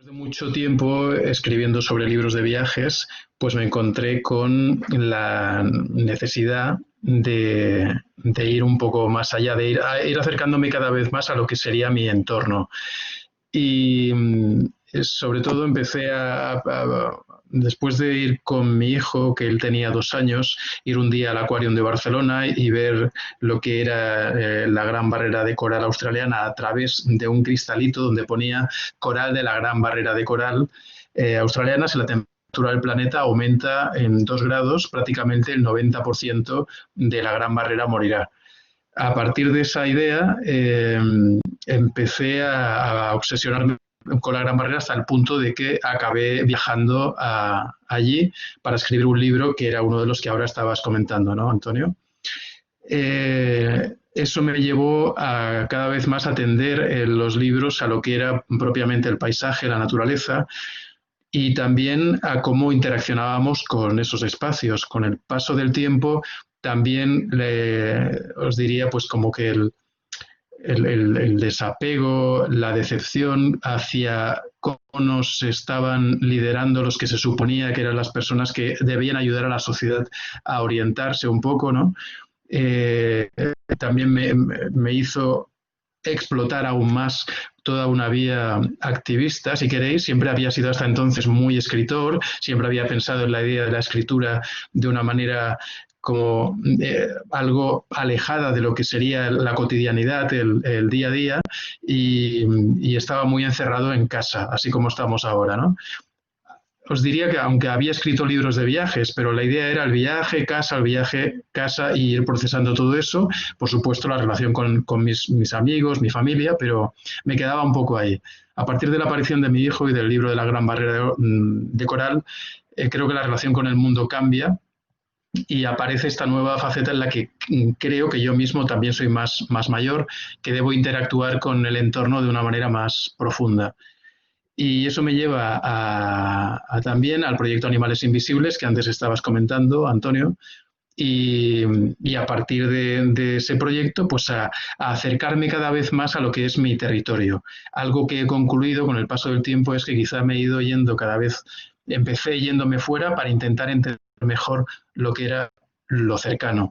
De mucho tiempo escribiendo sobre libros de viajes, pues me encontré con la necesidad de ir un poco más allá, de ir acercándome cada vez más a lo que sería mi entorno. Y sobre todo empecé después de ir con mi hijo, que él tenía 2 años, ir un día al Acuarium de Barcelona y ver lo que era la Gran Barrera de Coral australiana a través de un cristalito donde ponía coral de la Gran Barrera de Coral australiana. Si la temperatura del planeta aumenta en 2 grados, prácticamente el 90% de la Gran Barrera morirá. A partir de esa idea, empecé a obsesionarme con la Gran Barrera hasta el punto de que acabé viajando allí para escribir un libro que era uno de los que ahora estabas comentando, ¿no, Antonio? Eso me llevó a cada vez más atender los libros a lo que era propiamente el paisaje, la naturaleza, y también a cómo interaccionábamos con esos espacios. Con el paso del tiempo, también os diría pues como que el desapego, la decepción hacia cómo nos estaban liderando los que se suponía que eran las personas que debían ayudar a la sociedad a orientarse un poco, ¿no? Eh, También me hizo explotar aún más toda una vía activista, si queréis. Siempre había sido hasta entonces muy escritor, siempre había pensado en la idea de la escritura de una manera como algo alejada de lo que sería la cotidianidad, el día a día, y estaba muy encerrado en casa, así como estamos ahora, ¿no? Os diría que aunque había escrito libros de viajes, pero la idea era el viaje, casa y ir procesando todo eso. Por supuesto, la relación con mis amigos, mi familia, pero me quedaba un poco ahí. A partir de la aparición de mi hijo y del libro de la Gran Barrera de Coral, creo que la relación con el mundo cambia y aparece esta nueva faceta en la que creo que yo mismo también soy más mayor, que debo interactuar con el entorno de una manera más profunda. Y eso me lleva también al proyecto Animales Invisibles que antes estabas comentando, Antonio, y a partir de ese proyecto, pues a acercarme cada vez más a lo que es mi territorio. Algo que he concluido con el paso del tiempo es que quizá me he ido yendo cada vez, empecé yéndome fuera para intentar entender mejor lo que era lo cercano.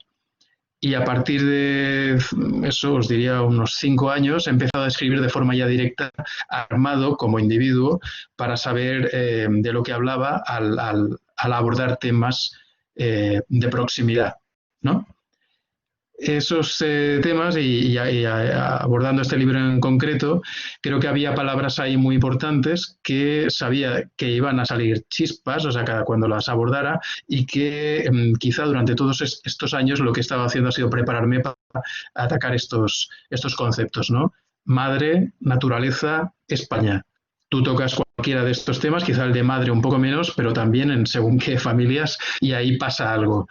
Y a partir de eso, os diría unos 5 años, he empezado a escribir de forma ya directa, armado como individuo, para saber de lo que hablaba al abordar temas de proximidad, ¿no? Esos temas y abordando este libro en concreto, creo que había palabras ahí muy importantes que sabía que iban a salir chispas, o sea, cada cuando las abordara, y que quizá durante todos estos años lo que he estado haciendo ha sido prepararme para atacar estos conceptos, ¿no? Madre, naturaleza, España. Tú tocas cualquiera de estos temas, quizá el de madre un poco menos, pero también en según qué familias, y ahí pasa algo.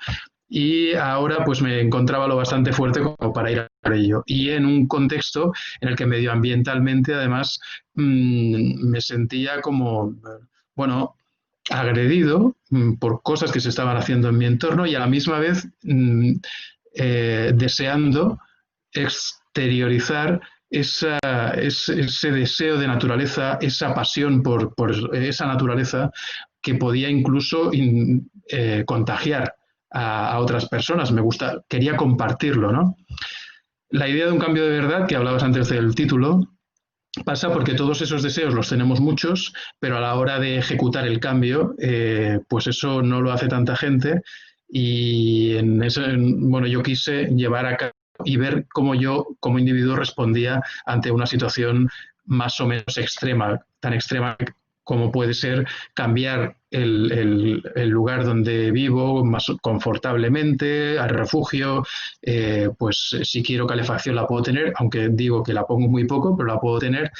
Y ahora pues me encontraba lo bastante fuerte como para ir a ello. Y en un contexto en el que medioambientalmente además me sentía como, bueno, agredido por cosas que se estaban haciendo en mi entorno y a la misma vez deseando exteriorizar ese deseo de naturaleza, esa pasión por esa naturaleza que podía incluso contagiar a otras personas. Quería compartirlo, ¿no? La idea de un cambio de verdad, que hablabas antes del título, pasa porque todos esos deseos los tenemos muchos, pero a la hora de ejecutar el cambio, pues eso no lo hace tanta gente. Y bueno, yo quise llevar a cabo y ver cómo yo, como individuo, respondía ante una situación más o menos extrema, tan extrema como puede ser cambiar el lugar donde vivo más confortablemente, al refugio, pues si quiero calefacción la puedo tener, aunque digo que la pongo muy poco, pero la puedo tener.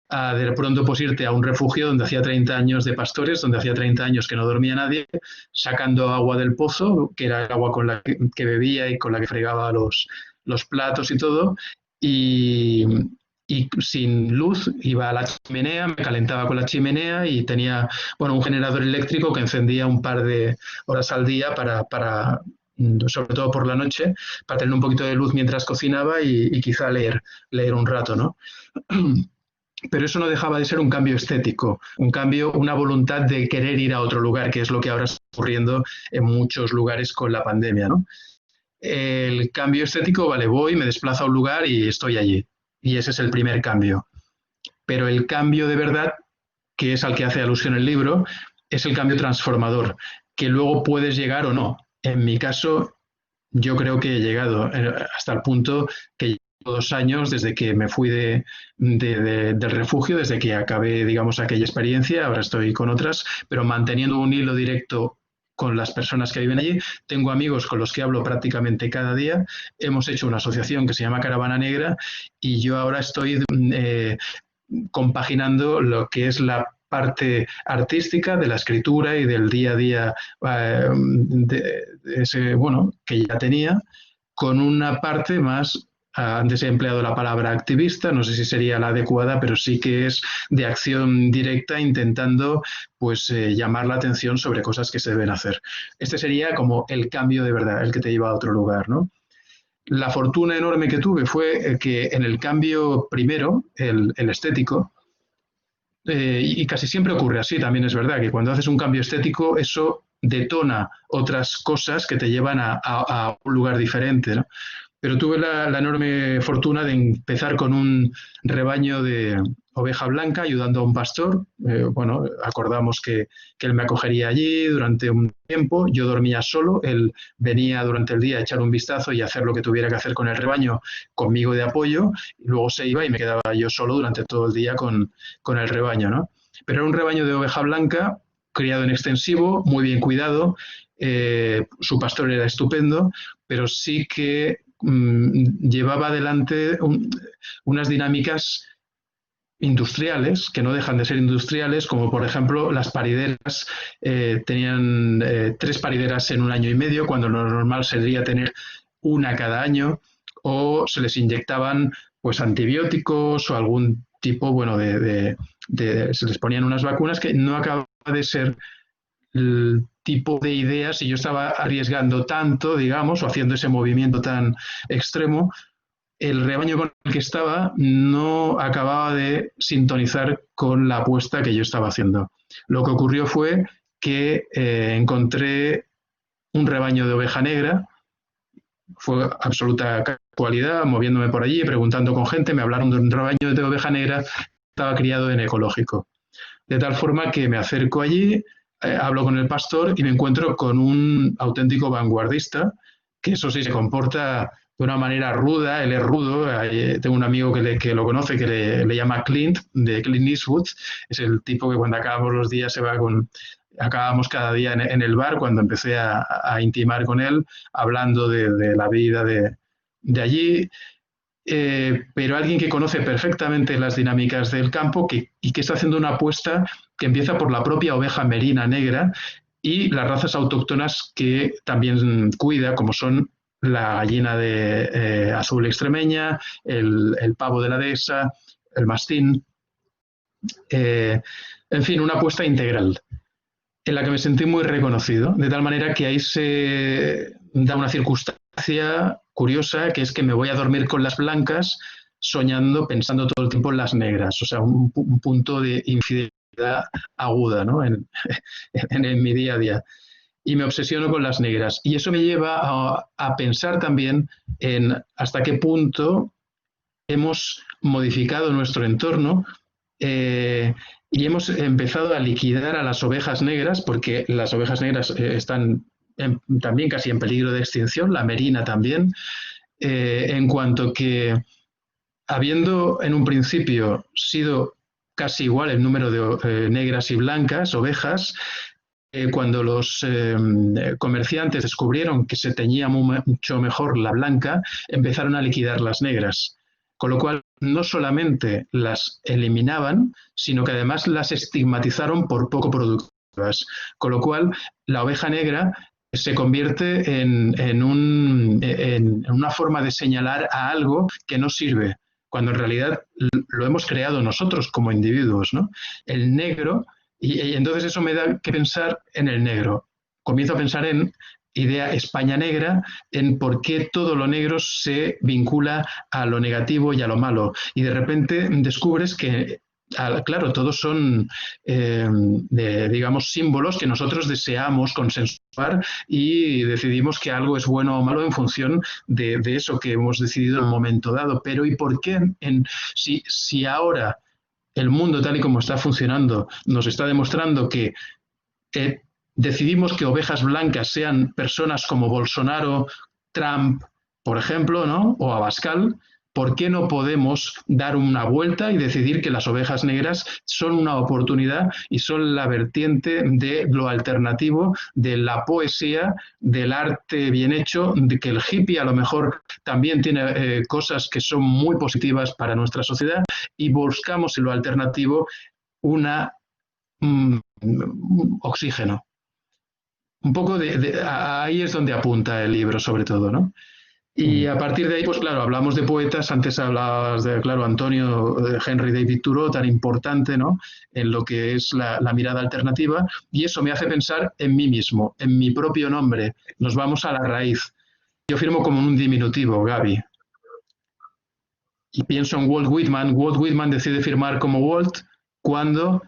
De pronto pues irte a un refugio donde hacía 30 años de pastores, donde hacía 30 años que no dormía nadie, sacando agua del pozo, que era el agua con la que bebía y con la que fregaba los platos y todo, y, y sin luz iba a la chimenea, me calentaba con la chimenea y tenía, bueno, un generador eléctrico que encendía un par de horas al día para sobre todo por la noche, para tener un poquito de luz mientras cocinaba y quizá leer un rato, ¿no? pero eso no dejaba de ser un cambio estético, un cambio, una voluntad de querer ir a otro lugar, que es lo que ahora está ocurriendo en muchos lugares con la pandemia, ¿no? El cambio estético, vale, voy, me desplazo a un lugar y estoy allí. Y ese es el primer cambio. Pero el cambio de verdad, que es al que hace alusión el libro, es el cambio transformador, que luego puedes llegar o no. En mi caso, yo creo que he llegado hasta el punto que llevo 2 años desde que me fui del refugio, desde que acabé, digamos, aquella experiencia, ahora estoy con otras, pero manteniendo un hilo directo con las personas que viven allí. Tengo amigos con los que hablo prácticamente cada día. Hemos hecho una asociación que se llama Caravana Negra y yo ahora estoy compaginando lo que es la parte artística de la escritura y del día a día bueno, que ya tenía, con una parte más, antes he empleado la palabra activista, no sé si sería la adecuada, pero sí que es de acción directa intentando pues llamar la atención sobre cosas que se deben hacer. Este sería como el cambio de verdad, el que te lleva a otro lugar, ¿no? La fortuna enorme que tuve fue que en el cambio primero, el estético, y casi siempre ocurre así, también es verdad, que cuando haces un cambio estético, eso detona otras cosas que te llevan a un lugar diferente, ¿no? Pero tuve la enorme fortuna de empezar con un rebaño de oveja blanca ayudando a un pastor. Bueno, acordamos que él me acogería allí durante un tiempo. Yo dormía solo, él venía durante el día a echar un vistazo y hacer lo que tuviera que hacer con el rebaño conmigo de apoyo. Y luego se iba y me quedaba yo solo durante todo el día con el rebaño, ¿no? Pero era un rebaño de oveja blanca, criado en extensivo, muy bien cuidado. Su pastor era estupendo, pero sí que llevaba adelante unas dinámicas industriales, que no dejan de ser industriales, como por ejemplo las parideras. Tenían 3 parideras en un año y medio, cuando lo normal sería tener una cada año, o se les inyectaban pues antibióticos o algún tipo, bueno, se les ponían unas vacunas que no acababa de ser el tipo de ideas, y yo estaba arriesgando tanto, digamos, o haciendo ese movimiento tan extremo, el rebaño con el que estaba no acababa de sintonizar con la apuesta que yo estaba haciendo. Lo que ocurrió fue que encontré un rebaño de oveja negra. Fue absoluta casualidad, moviéndome por allí, preguntando con gente, me hablaron de un rebaño de oveja negra que estaba criado en ecológico. De tal forma que me acerco allí, hablo con el pastor y me encuentro con un auténtico vanguardista, que eso sí se comporta de una manera ruda, él es rudo. Tengo un amigo que lo conoce, que le llama Clint, de Clint Eastwood. Es el tipo que cuando acabamos los días se va acabamos cada día en el bar, cuando empecé a intimar con él, hablando de la vida de allí. Pero alguien que conoce perfectamente las dinámicas del campo y que está haciendo una apuesta que empieza por la propia oveja merina negra y las razas autóctonas que también cuida, como son la gallina de azul extremeña, el pavo de la dehesa, el mastín. En fin, una apuesta integral en la que me sentí muy reconocido, de tal manera que ahí se da una circunstancia curiosa, que es que me voy a dormir con las blancas, soñando, pensando todo el tiempo en las negras, o sea, un punto de infidelidad aguda, ¿no? en mi día a día. Y me obsesiono con las negras. Y eso me lleva a pensar también en hasta qué punto hemos modificado nuestro entorno y hemos empezado a liquidar a las ovejas negras, porque las ovejas negras están también casi en peligro de extinción, la merina también, en cuanto que, habiendo en un principio sido casi igual el número de negras y blancas ovejas, cuando los comerciantes descubrieron que se teñía mucho mejor la blanca, empezaron a liquidar las negras. Con lo cual, no solamente las eliminaban, sino que además las estigmatizaron por poco productivas. Con lo cual, la oveja negra se convierte en una forma de señalar a algo que no sirve, cuando en realidad lo hemos creado nosotros como individuos, ¿no? El negro, y entonces eso me da que pensar en el negro. Comienzo a pensar en idea España negra, en por qué todo lo negro se vincula a lo negativo y a lo malo. Y de repente descubres que Claro, todos son, digamos, símbolos que nosotros deseamos consensuar y decidimos que algo es bueno o malo en función de eso que hemos decidido en un momento dado. Pero ¿y por qué si ahora el mundo tal y como está funcionando nos está demostrando que decidimos que ovejas blancas sean personas como Bolsonaro, Trump, por ejemplo, ¿no? O Abascal? ¿Por qué no podemos dar una vuelta y decidir que las ovejas negras son una oportunidad y son la vertiente de lo alternativo, de la poesía, del arte bien hecho, de que el hippie a lo mejor también tiene cosas que son muy positivas para nuestra sociedad y buscamos en lo alternativo una oxígeno? Un poco ahí es donde apunta el libro, sobre todo, ¿no? Y a partir de ahí, pues claro, hablamos de poetas, antes hablabas de, claro, Antonio, de Henry David Thoreau, tan importante, ¿no? En lo que es la mirada alternativa, y eso me hace pensar en mí mismo, en mi propio nombre. Nos vamos a la raíz. Yo firmo como un diminutivo, Gaby, y pienso en Walt Whitman. Walt Whitman decide firmar como Walt cuando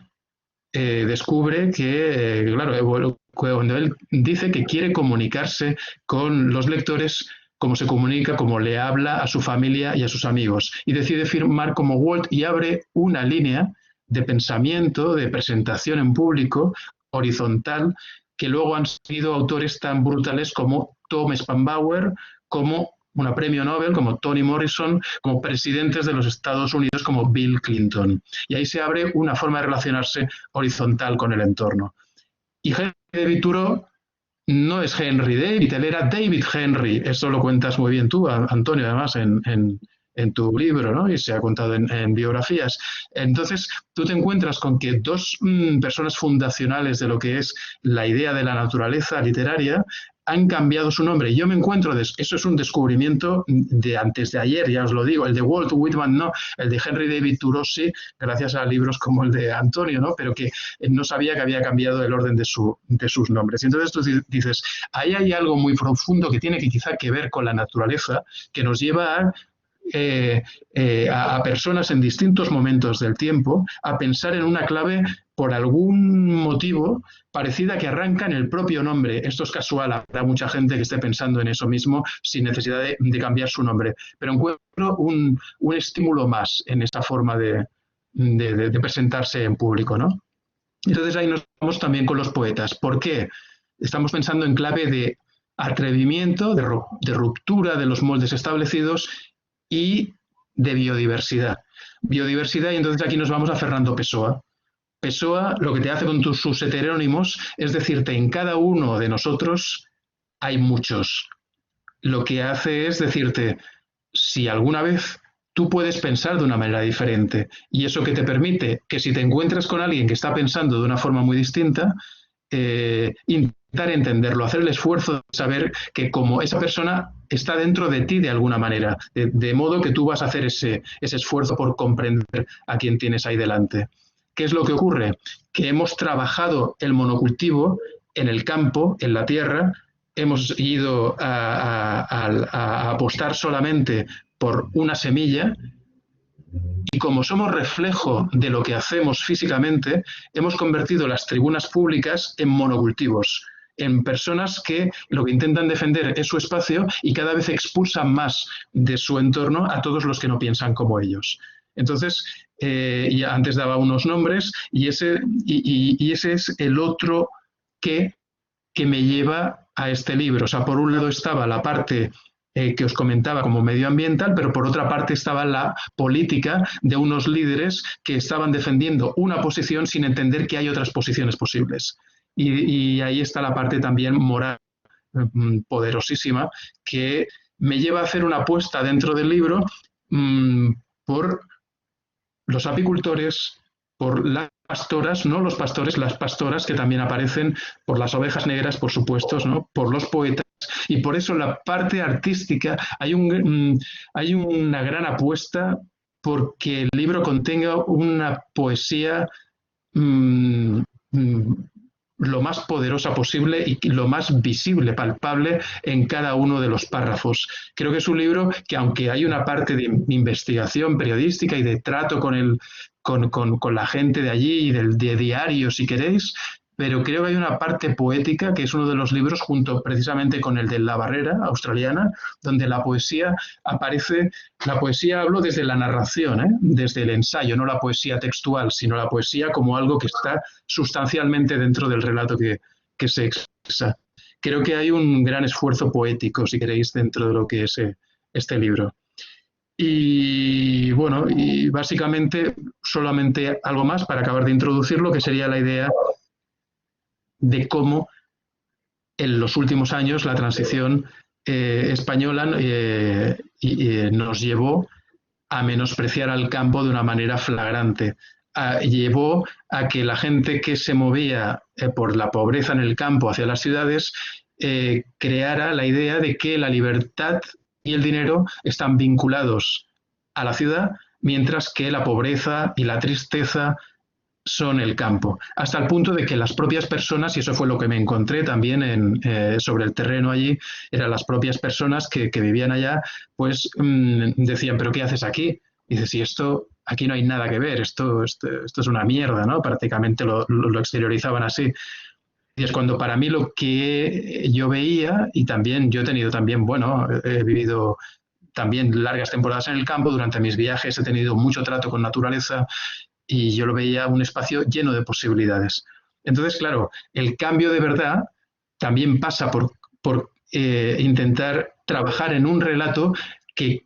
descubre que, claro, cuando él dice que quiere comunicarse con los lectores como se comunica, como le habla a su familia y a sus amigos. Y decide firmar como Walt y abre una línea de pensamiento, de presentación en público, horizontal, que luego han sido autores tan brutales como Tom Spanbauer, como una premio Nobel, como Toni Morrison, como presidentes de los Estados Unidos, como Bill Clinton. Y ahí se abre una forma de relacionarse horizontal con el entorno. Y Henry David Thoreau no es Henry David, él era David Henry. Eso lo cuentas muy bien tú, Antonio, además, en tu libro, ¿no? Y se ha contado en biografías. Entonces, tú te encuentras con que dos personas fundacionales de lo que es la idea de la naturaleza literaria han cambiado su nombre. Yo me encuentro, eso es un descubrimiento de antes de ayer, ya os lo digo, el de Walt Whitman no, el de Henry David Thoreau sí, gracias a libros como el de Antonio, ¿no? Pero que no sabía que había cambiado el orden de sus nombres. Y entonces tú dices, ahí hay algo muy profundo que tiene que quizá que ver con la naturaleza, que nos lleva a personas en distintos momentos del tiempo a pensar en una clave por algún motivo parecida que arranca en el propio nombre. Esto es casual, habrá mucha gente que esté pensando en eso mismo sin necesidad de cambiar su nombre, pero encuentro un estímulo más en esta forma de presentarse en público, ¿no? Entonces ahí nos vamos también con los poetas. ¿Por qué? Estamos pensando en clave de atrevimiento, de ruptura de los moldes establecidos y de biodiversidad. Biodiversidad, y entonces aquí nos vamos a Fernando Pessoa. Pessoa lo que te hace con sus heterónimos es decirte, en cada uno de nosotros hay muchos. Lo que hace es decirte, si alguna vez tú puedes pensar de una manera diferente, y eso que te permite que si te encuentras con alguien que está pensando de una forma muy distinta, intentar entenderlo, hacer el esfuerzo de saber que como esa persona está dentro de ti de alguna manera, de modo que tú vas a hacer ese esfuerzo por comprender a quien tienes ahí delante. ¿Qué es lo que ocurre? Que hemos trabajado el monocultivo en el campo, en la tierra, hemos ido a apostar solamente por una semilla y como somos reflejo de lo que hacemos físicamente, hemos convertido las tribunas públicas en monocultivos, en personas que lo que intentan defender es su espacio y cada vez expulsan más de su entorno a todos los que no piensan como ellos. Entonces, y antes daba unos nombres y ese es el otro que me lleva a este libro. O sea, por un lado estaba la parte que os comentaba como medioambiental, pero por otra parte estaba la política de unos líderes que estaban defendiendo una posición sin entender que hay otras posiciones posibles. Y ahí está la parte también moral poderosísima que me lleva a hacer una apuesta dentro del libro por los apicultores, por las pastoras, no los pastores, las pastoras que también aparecen, por las ovejas negras, por supuesto, ¿no? Por los poetas, y por eso la parte artística, hay una gran apuesta porque el libro contenga una poesía lo más poderosa posible y lo más visible, palpable en cada uno de los párrafos. Creo que es un libro que, aunque hay una parte de investigación periodística y de trato con la gente de allí y de diario, si queréis, pero creo que hay una parte poética que es uno de los libros, junto precisamente con el de La Barrera australiana, donde la poesía aparece. La poesía, hablo desde la narración, desde el ensayo, no la poesía textual, sino la poesía como algo que está sustancialmente dentro del relato que se expresa. Creo que hay un gran esfuerzo poético, si queréis, dentro de lo que es este libro. Y bueno, y básicamente solamente algo más para acabar de introducirlo, que sería la idea de cómo en los últimos años la transición española nos llevó a menospreciar al campo de una manera flagrante. Llevó a que la gente que se movía por la pobreza en el campo hacia las ciudades creara la idea de que la libertad y el dinero están vinculados a la ciudad, mientras que la pobreza y la tristeza son el campo, hasta el punto de que las propias personas, y eso fue lo que me encontré también sobre el terreno allí, eran las propias personas que vivían allá, pues decían, ¿pero qué haces aquí? Y dices, si esto, aquí no hay nada que ver, esto es una mierda, ¿no? Prácticamente lo exteriorizaban así. Y es cuando para mí lo que yo veía, y también yo he tenido también, bueno, he vivido también largas temporadas en el campo, durante mis viajes he tenido mucho trato con naturaleza, y yo lo veía un espacio lleno de posibilidades. Entonces, claro, el cambio de verdad también pasa por intentar trabajar en un relato que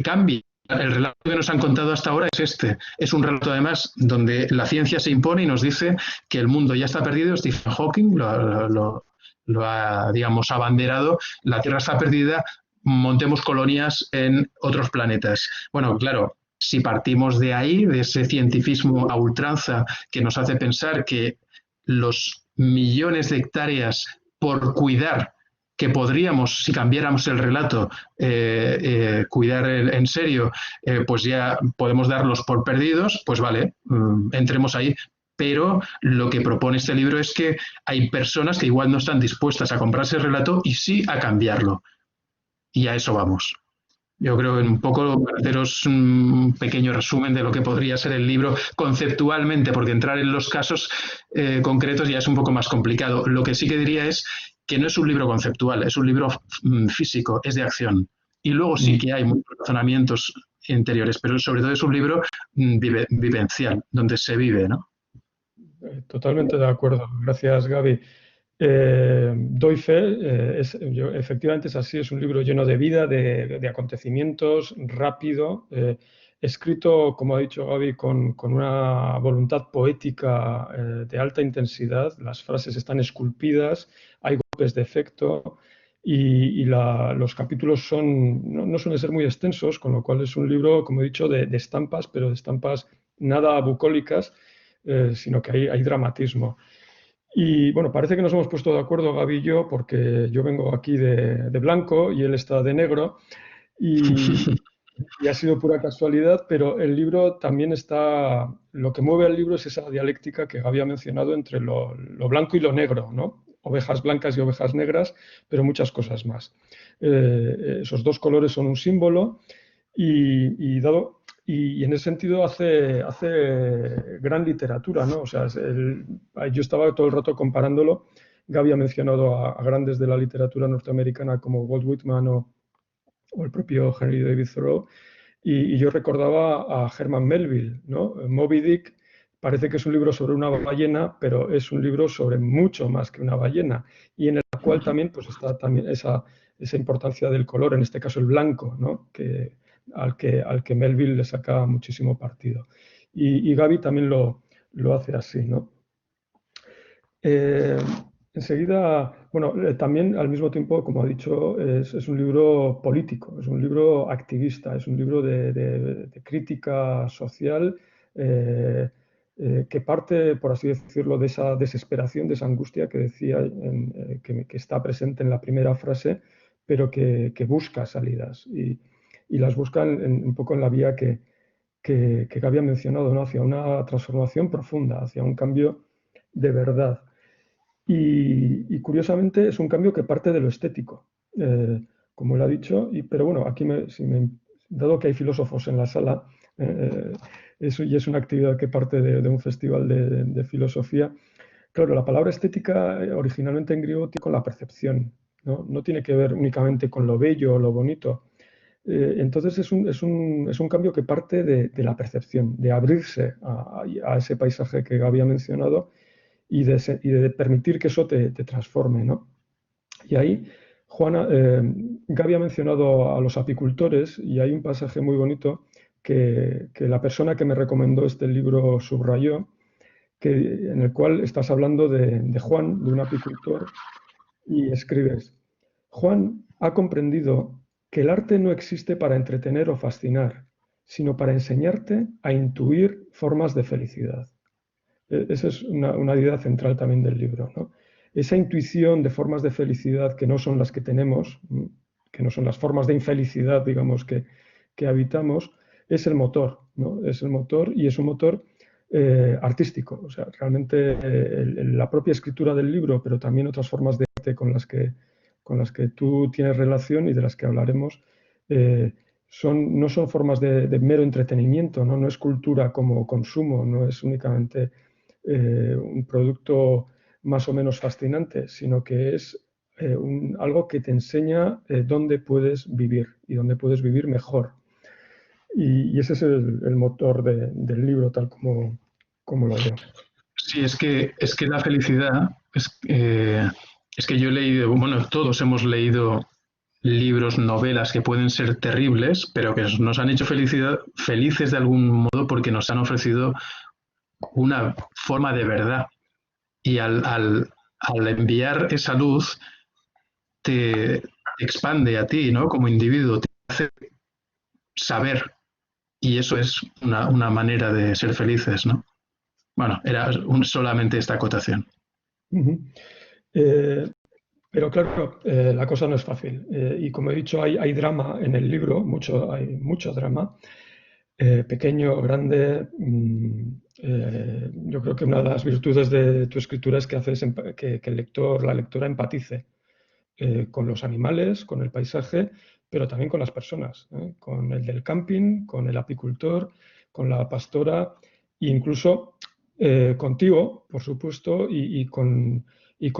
cambie. El relato que nos han contado hasta ahora es este. Es un relato, además, donde la ciencia se impone y nos dice que el mundo ya está perdido. Stephen Hawking lo ha, digamos, abanderado. La Tierra está perdida, montemos colonias en otros planetas. Bueno, claro, si partimos de ahí, de ese cientifismo a ultranza que nos hace pensar que los millones de hectáreas por cuidar que podríamos, si cambiáramos el relato, cuidar en serio, pues ya podemos darlos por perdidos, pues vale, entremos ahí. Pero lo que propone este libro es que hay personas que igual no están dispuestas a comprarse el relato y sí a cambiarlo. Y a eso vamos. Yo creo que un poco haceros un pequeño resumen de lo que podría ser el libro conceptualmente, porque entrar en los casos concretos ya es un poco más complicado. Lo que sí que diría es que no es un libro conceptual, es un libro físico, es de acción. Y luego sí que hay muchos razonamientos interiores, pero sobre todo es un libro vivencial, donde se vive, ¿no? Totalmente de acuerdo. Gracias, Gaby. Doy fe, efectivamente es así, es un libro lleno de vida, de acontecimientos, rápido, escrito, como ha dicho Gaby, con una voluntad poética de alta intensidad. Las frases están esculpidas, hay golpes de efecto y los capítulos no suelen ser muy extensos, con lo cual es un libro, como he dicho, de estampas, pero de estampas nada bucólicas, sino que hay dramatismo. Y bueno, parece que nos hemos puesto de acuerdo, Gaby y yo, porque yo vengo aquí de blanco y él está de negro, y ha sido pura casualidad, pero el libro también está, lo que mueve el libro es esa dialéctica que Gaby ha mencionado entre lo blanco y lo negro, ¿no? Ovejas blancas y ovejas negras, pero muchas cosas más. Esos dos colores son un símbolo y en ese sentido hace gran literatura, ¿no? O sea, yo estaba todo el rato comparándolo. Gaby ha mencionado a grandes de la literatura norteamericana como Walt Whitman o el propio Henry David Thoreau, y yo recordaba a Herman Melville, ¿no? Moby Dick parece que es un libro sobre una ballena, pero es un libro sobre mucho más que una ballena, y en el cual también pues, está también esa importancia del color, en este caso el blanco, ¿no? Al que Melville le saca muchísimo partido. Y Gaby también lo hace así, ¿no? Enseguida, bueno, también al mismo tiempo, como ha dicho, es un libro político, es un libro activista, es un libro de crítica social que parte, por así decirlo, de esa desesperación, de esa angustia que decía, que está presente en la primera frase, pero que busca salidas y las busca un poco en la vía que había mencionado, ¿no? Hacia una transformación profunda, hacia un cambio de verdad. Y curiosamente es un cambio que parte de lo estético, como él ha dicho, pero bueno, aquí dado que hay filósofos en la sala, y es una actividad que parte de un festival de filosofía. Claro, la palabra estética originalmente en griego tiene con la percepción, ¿no? No tiene que ver únicamente con lo bello o lo bonito. Entonces es un cambio que parte de la percepción, de abrirse a ese paisaje que había mencionado y de permitir que eso te transforme, ¿no? Y ahí, Juana, Gaby ha mencionado a los apicultores y hay un pasaje muy bonito que la persona que me recomendó este libro subrayó, en el cual estás hablando de Juan, de un apicultor, y escribes: Juan ha comprendido que el arte no existe para entretener o fascinar, sino para enseñarte a intuir formas de felicidad. Esa es una idea central también del libro, ¿no? Esa intuición de formas de felicidad que no son las que tenemos, que no son las formas de infelicidad, digamos, que habitamos, es el motor, ¿no? Es el motor y es un motor artístico. O sea, realmente la propia escritura del libro, pero también otras formas de arte con las que tú tienes relación y de las que hablaremos, no son formas de mero entretenimiento, ¿no? No es cultura como consumo, no es únicamente un producto más o menos fascinante, sino que es algo que te enseña dónde puedes vivir y dónde puedes vivir mejor. Y ese es el motor del libro, tal como lo veo. Sí, es que la felicidad, es que yo he leído, bueno, todos hemos leído libros, novelas que pueden ser terribles, pero que nos han hecho felices de algún modo porque nos han ofrecido una forma de verdad. Y al enviar esa luz, te expande a ti, ¿no? Como individuo, te hace saber. Y eso es una manera de ser felices, ¿no? Bueno, era solamente esta acotación. Uh-huh. Pero claro, la cosa no es fácil. Y como he dicho, hay drama en el libro, hay mucho drama, pequeño, grande. Yo creo que una de las virtudes de tu escritura es que haces que el lector, la lectora empatice con los animales, con el paisaje, pero también con las personas, con el del camping, con el apicultor, con la pastora e incluso contigo, por supuesto, y con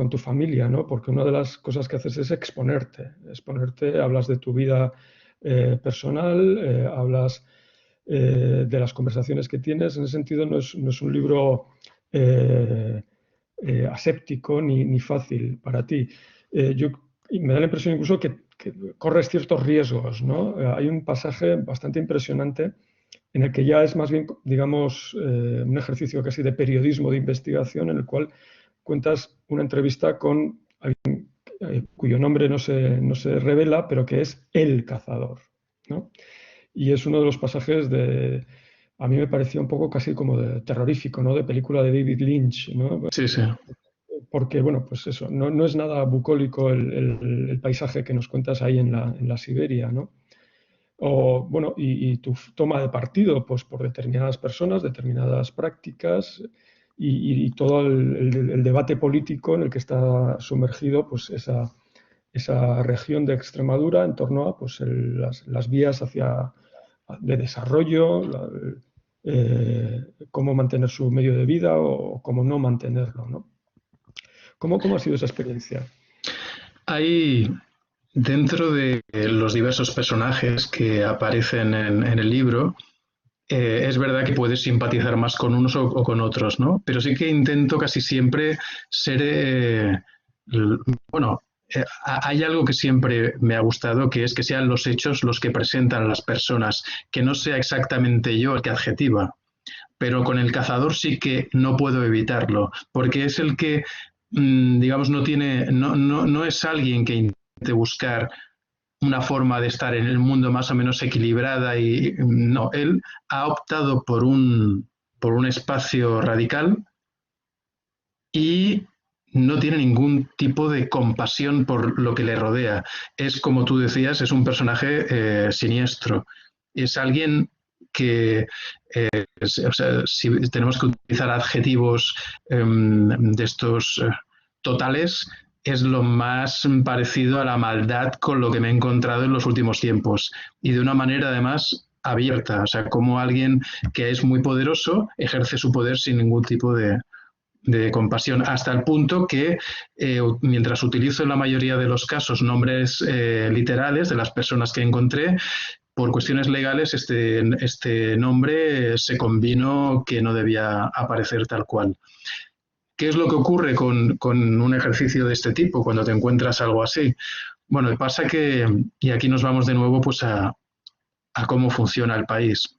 tu familia, ¿no? Porque una de las cosas que haces es exponerte, hablas de tu vida personal, hablas de las conversaciones que tienes. En ese sentido, no es un libro aséptico ni fácil para ti. Y me da la impresión incluso que corres ciertos riesgos, ¿no? Hay un pasaje bastante impresionante en el que ya es más bien, digamos, un ejercicio casi de periodismo de investigación, en el cual cuentas una entrevista con alguien cuyo nombre no se revela, pero que es el cazador, ¿no? Y es uno de los pasajes a mí me parecía un poco casi como de terrorífico, ¿no? De película de David Lynch, ¿no? Sí, sí. Porque, bueno, pues eso, no es nada bucólico el paisaje que nos cuentas ahí en la Siberia, ¿no? O, bueno, y tu toma de partido, pues por determinadas personas, determinadas prácticas y todo el debate político en el que está sumergido, pues esa región de Extremadura en torno a pues, las vías de desarrollo, cómo mantener su medio de vida o cómo no mantenerlo, ¿no? ¿Cómo ha sido esa experiencia? Hay, dentro de los diversos personajes que aparecen en el libro, es verdad que puedes simpatizar más con unos o con otros, ¿no? Pero sí que intento casi siempre ser, bueno, hay algo que siempre me ha gustado, que es que sean los hechos los que presentan a las personas, que no sea exactamente yo el que adjetiva. Pero con el cazador sí que no puedo evitarlo, porque es el que, digamos, no es alguien que intente buscar una forma de estar en el mundo más o menos equilibrada y no, él ha optado por un espacio radical y no tiene ningún tipo de compasión por lo que le rodea. Es, como tú decías, es un personaje siniestro. Es alguien que, o sea, si tenemos que utilizar adjetivos de estos totales es lo más parecido a la maldad con lo que me he encontrado en los últimos tiempos. Y de una manera, además, abierta. O sea, como alguien que es muy poderoso ejerce su poder sin ningún tipo de compasión, hasta el punto que mientras utilizo en la mayoría de los casos nombres literales de las personas que encontré, por cuestiones legales este nombre se convino que no debía aparecer tal cual. ¿Qué es lo que ocurre con un ejercicio de este tipo cuando te encuentras algo así? Bueno, pasa que, y aquí nos vamos de nuevo pues a cómo funciona el país.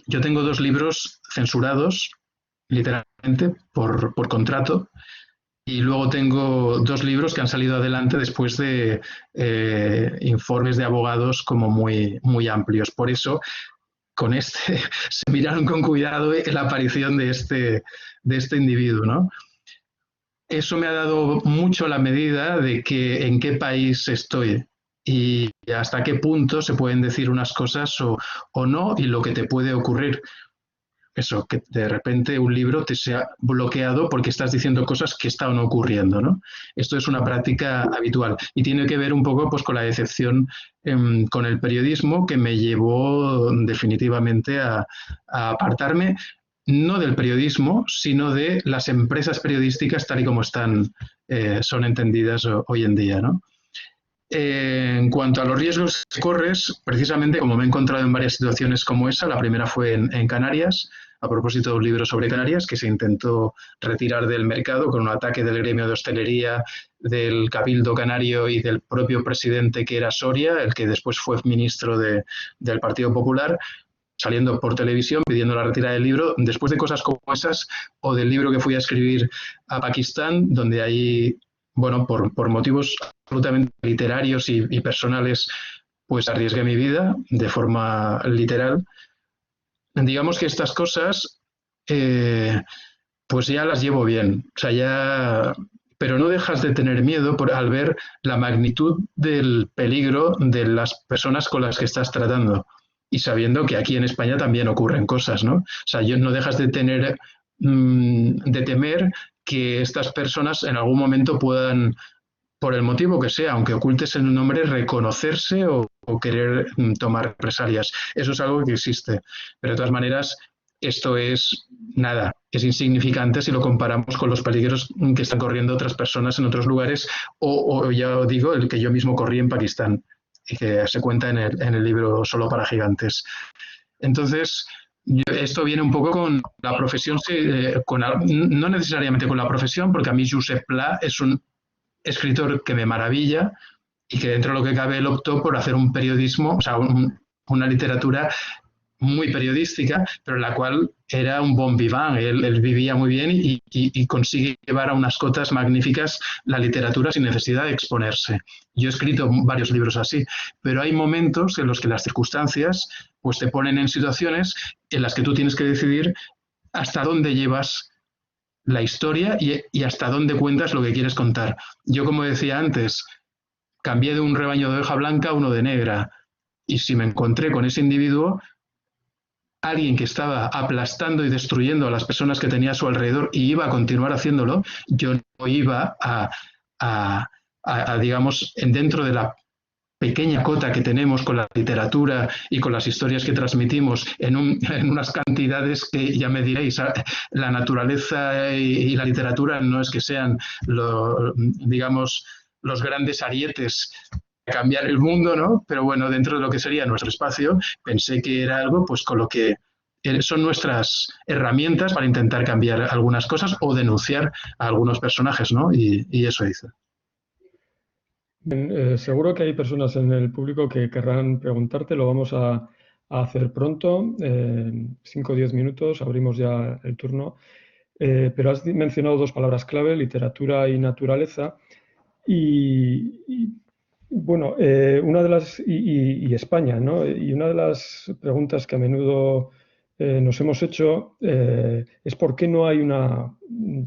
Yo tengo 2 libros censurados, literalmente, por contrato, y luego tengo 2 libros que han salido adelante después de informes de abogados como muy, muy amplios. Por eso, con este se miraron con cuidado la aparición de este individuo, ¿no? Eso me ha dado mucho la medida de que en qué país estoy y hasta qué punto se pueden decir unas cosas o no y lo que te puede ocurrir. Eso, que de repente un libro te sea bloqueado porque estás diciendo cosas que estaban ocurriendo, ¿no? Esto es una práctica habitual y tiene que ver un poco pues, con la decepción con el periodismo que me llevó definitivamente a apartarme no del periodismo, sino de las empresas periodísticas tal y como son entendidas hoy en día, ¿no? En cuanto a los riesgos que corres, precisamente como me he encontrado en varias situaciones como esa, la primera fue en Canarias, a propósito de un libro sobre Canarias que se intentó retirar del mercado con un ataque del gremio de hostelería, del Cabildo Canario y del propio presidente que era Soria, el que después fue ministro del Partido Popular, saliendo por televisión pidiendo la retirada del libro, después de cosas como esas, o del libro que fui a escribir a Pakistán, donde ahí, bueno, por motivos absolutamente literarios y personales, pues arriesgué mi vida de forma literal. Digamos que estas cosas, pues ya las llevo bien, o sea, ya, pero no dejas de tener miedo al ver la magnitud del peligro de las personas con las que estás tratando y sabiendo que aquí en España también ocurren cosas, ¿no? O sea, no dejas de de temer que estas personas en algún momento puedan, por el motivo que sea, aunque ocultes el nombre, reconocerse o querer tomar represalias. Eso es algo que existe. Pero de todas maneras, esto es nada, es insignificante si lo comparamos con los peligros que están corriendo otras personas en otros lugares o ya os digo, el que yo mismo corrí en Pakistán y que se cuenta en el libro Solo para Gigantes. Entonces, esto viene un poco con la profesión, no necesariamente con la profesión, porque a mí Josep Pla es un escritor que me maravilla y que dentro de lo que cabe él optó por hacer un periodismo, o sea, una literatura muy periodística, pero en la cual era un bon vivant. Él vivía muy bien y consigue llevar a unas cotas magníficas la literatura sin necesidad de exponerse. Yo he escrito varios libros así, pero hay momentos en los que las circunstancias pues, te ponen en situaciones en las que tú tienes que decidir hasta dónde llevas la historia y hasta dónde cuentas lo que quieres contar. Yo, como decía antes, cambié de un rebaño de oveja blanca a uno de negra. Y si me encontré con ese individuo, alguien que estaba aplastando y destruyendo a las personas que tenía a su alrededor y iba a continuar haciéndolo, yo no iba digamos, dentro de la pequeña cota que tenemos con la literatura y con las historias que transmitimos en unas cantidades que ya me diréis, la naturaleza y la literatura no es que sean, digamos, los grandes arietes a cambiar el mundo, ¿no? Pero bueno, dentro de lo que sería nuestro espacio, pensé que era algo pues con lo que son nuestras herramientas para intentar cambiar algunas cosas o denunciar a algunos personajes, ¿no? Y eso hice. Seguro que hay personas en el público que querrán preguntarte, lo vamos a hacer pronto, 5 o 10 minutos, abrimos ya el turno. Pero has mencionado 2 palabras clave, literatura y naturaleza. Bueno, una de las, y España, ¿no? Y una de las preguntas que a menudo nos hemos hecho es por qué no hay una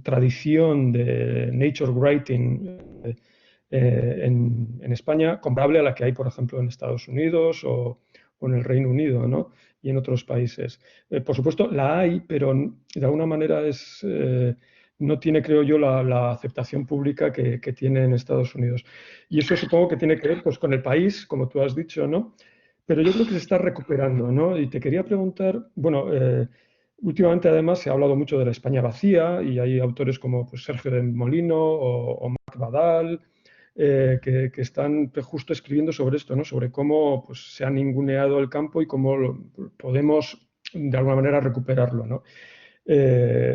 tradición de nature writing en España comparable a la que hay, por ejemplo, en Estados Unidos o en el Reino Unido, ¿no? Y en otros países. Por supuesto, la hay, pero de alguna manera es no tiene, creo yo, la aceptación pública que tiene en Estados Unidos. Y eso supongo que tiene que ver pues, con el país, como tú has dicho, ¿no? Pero yo creo que se está recuperando, ¿no? Y te quería preguntar, bueno, últimamente además se ha hablado mucho de la España vacía y hay autores como pues, Sergio de Molino o Marc Badal que están justo escribiendo sobre esto, ¿no? Sobre cómo pues, se ha ninguneado el campo y cómo podemos de alguna manera recuperarlo, ¿no?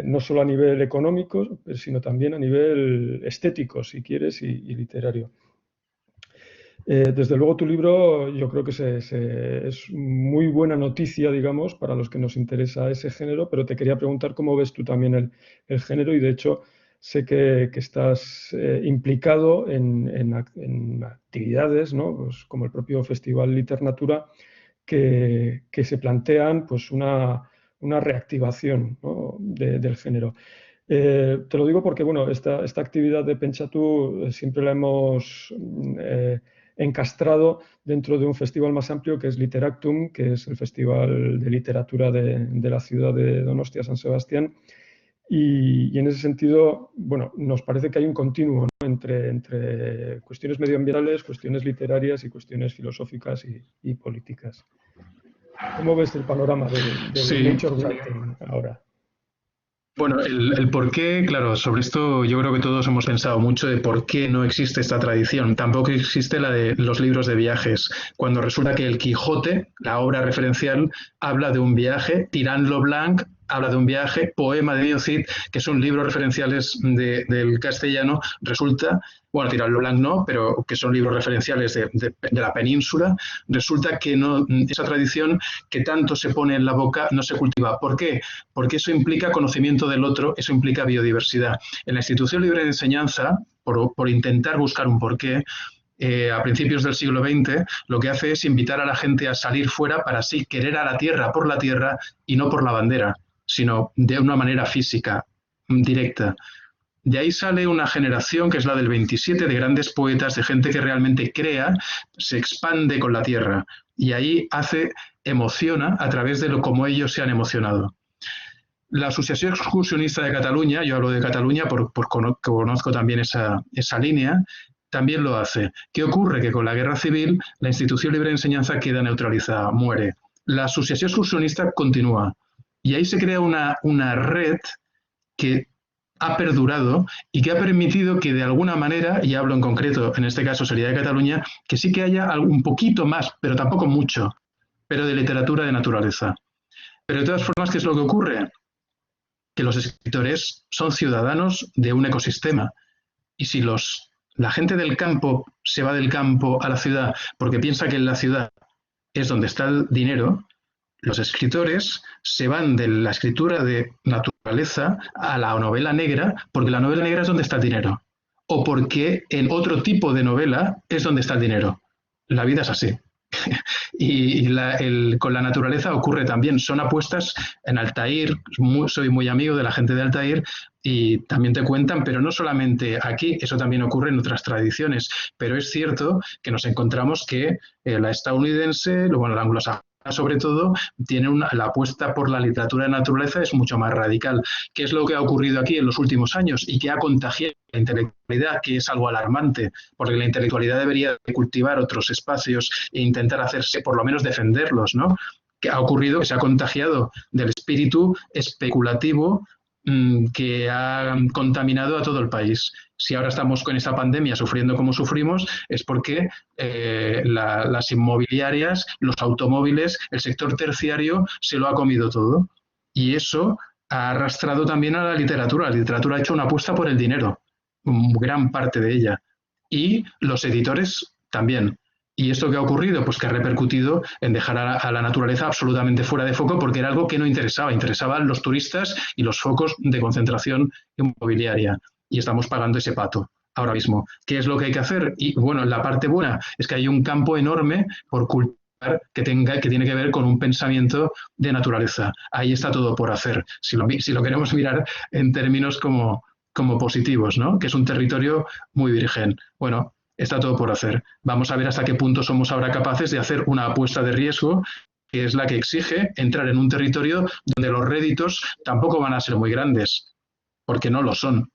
No solo a nivel económico, sino también a nivel estético, si quieres, y literario. Desde luego tu libro yo creo que es muy buena noticia, digamos, para los que nos interesa ese género, pero te quería preguntar cómo ves tú también el género y de hecho sé que estás implicado en actividades, ¿no? Pues como el propio Festival Liternatura que se plantean pues una reactivación, ¿no? Del género. Te lo digo porque, bueno, esta actividad de Pentsatu siempre la hemos encastrado dentro de un festival más amplio que es Literactum, que es el festival de literatura de la ciudad de Donostia, San Sebastián. Y en ese sentido, bueno, nos parece que hay un continuo, ¿no? entre cuestiones medioambientales, cuestiones literarias y cuestiones filosóficas y políticas. ¿Cómo ves el panorama del Sí, nature writing ahora? bueno, el por qué, claro, sobre esto yo creo que todos hemos pensado mucho de por qué no existe esta tradición. Tampoco existe la de los libros de viajes, cuando resulta que el Quijote, la obra referencial, habla de un viaje, Tirant lo Blanc habla de un viaje, Poema de Biocid, que son libros referenciales del castellano, resulta, bueno, Tirant lo Blanc no, pero que son libros referenciales de la península, resulta que no, esa tradición que tanto se pone en la boca no se cultiva. ¿Por qué? Porque eso implica conocimiento del otro, eso implica biodiversidad. En la institución libre de enseñanza, por intentar buscar un porqué, a principios del siglo XX, lo que hace es invitar a la gente a salir fuera para así querer a la tierra por la tierra y no por la bandera, sino de una manera física, directa. De ahí sale una generación que es la del 27 de grandes poetas, de gente que realmente crea, se expande con la tierra y ahí emociona a través de lo como ellos se han emocionado. La Asociación Excursionista de Cataluña, yo hablo de Cataluña porque conozco también esa línea, también lo hace. ¿Qué ocurre? Que con la guerra civil la institución libre de enseñanza queda neutralizada, muere. La Asociación Excursionista continúa y ahí se crea una red que ha perdurado y que ha permitido que de alguna manera, y hablo en concreto, en este caso sería de Cataluña, que sí que haya un poquito más, pero tampoco mucho, pero de literatura de naturaleza. Pero de todas formas, ¿qué es lo que ocurre? Que los escritores son ciudadanos de un ecosistema y si la gente del campo se va del campo a la ciudad porque piensa que en la ciudad es donde está el dinero, los escritores se van de la escritura de naturaleza a la novela negra porque la novela negra es donde está el dinero o porque en otro tipo de novela es donde está el dinero. La vida es así. Con la naturaleza ocurre también. Son apuestas en Altair, soy muy amigo de la gente de Altair y también te cuentan, pero no solamente aquí, eso también ocurre en otras tradiciones, pero es cierto que nos encontramos que la estadounidense, bueno, la anglosajona sobre todo, la apuesta por la literatura de naturaleza es mucho más radical. ¿Qué es lo que ha ocurrido aquí en los últimos años y que ha contagiado la intelectualidad, que es algo alarmante, porque la intelectualidad debería cultivar otros espacios e intentar hacerse, por lo menos defenderlos, ¿no? ¿Qué ha ocurrido? Que se ha contagiado del espíritu especulativo que ha contaminado a todo el país. Si ahora estamos con esta pandemia sufriendo como sufrimos, es porque las inmobiliarias, los automóviles, el sector terciario se lo ha comido todo. Y eso ha arrastrado también a la literatura. La literatura ha hecho una apuesta por el dinero, gran parte de ella. Y los editores también. ¿Y esto qué ha ocurrido? Pues que ha repercutido en dejar a la naturaleza absolutamente fuera de foco porque era algo que no interesaba. Interesaban los turistas y los focos de concentración inmobiliaria. Y estamos pagando ese pato ahora mismo. ¿Qué es lo que hay que hacer? Y bueno, la parte buena es que hay un campo enorme por cultivar que tiene que ver con un pensamiento de naturaleza. Ahí está todo por hacer. Si lo queremos mirar en términos como positivos, ¿no? Que es un territorio muy virgen. Bueno, está todo por hacer. Vamos a ver hasta qué punto somos ahora capaces de hacer una apuesta de riesgo, que es la que exige entrar en un territorio donde los réditos tampoco van a ser muy grandes. porque no lo son,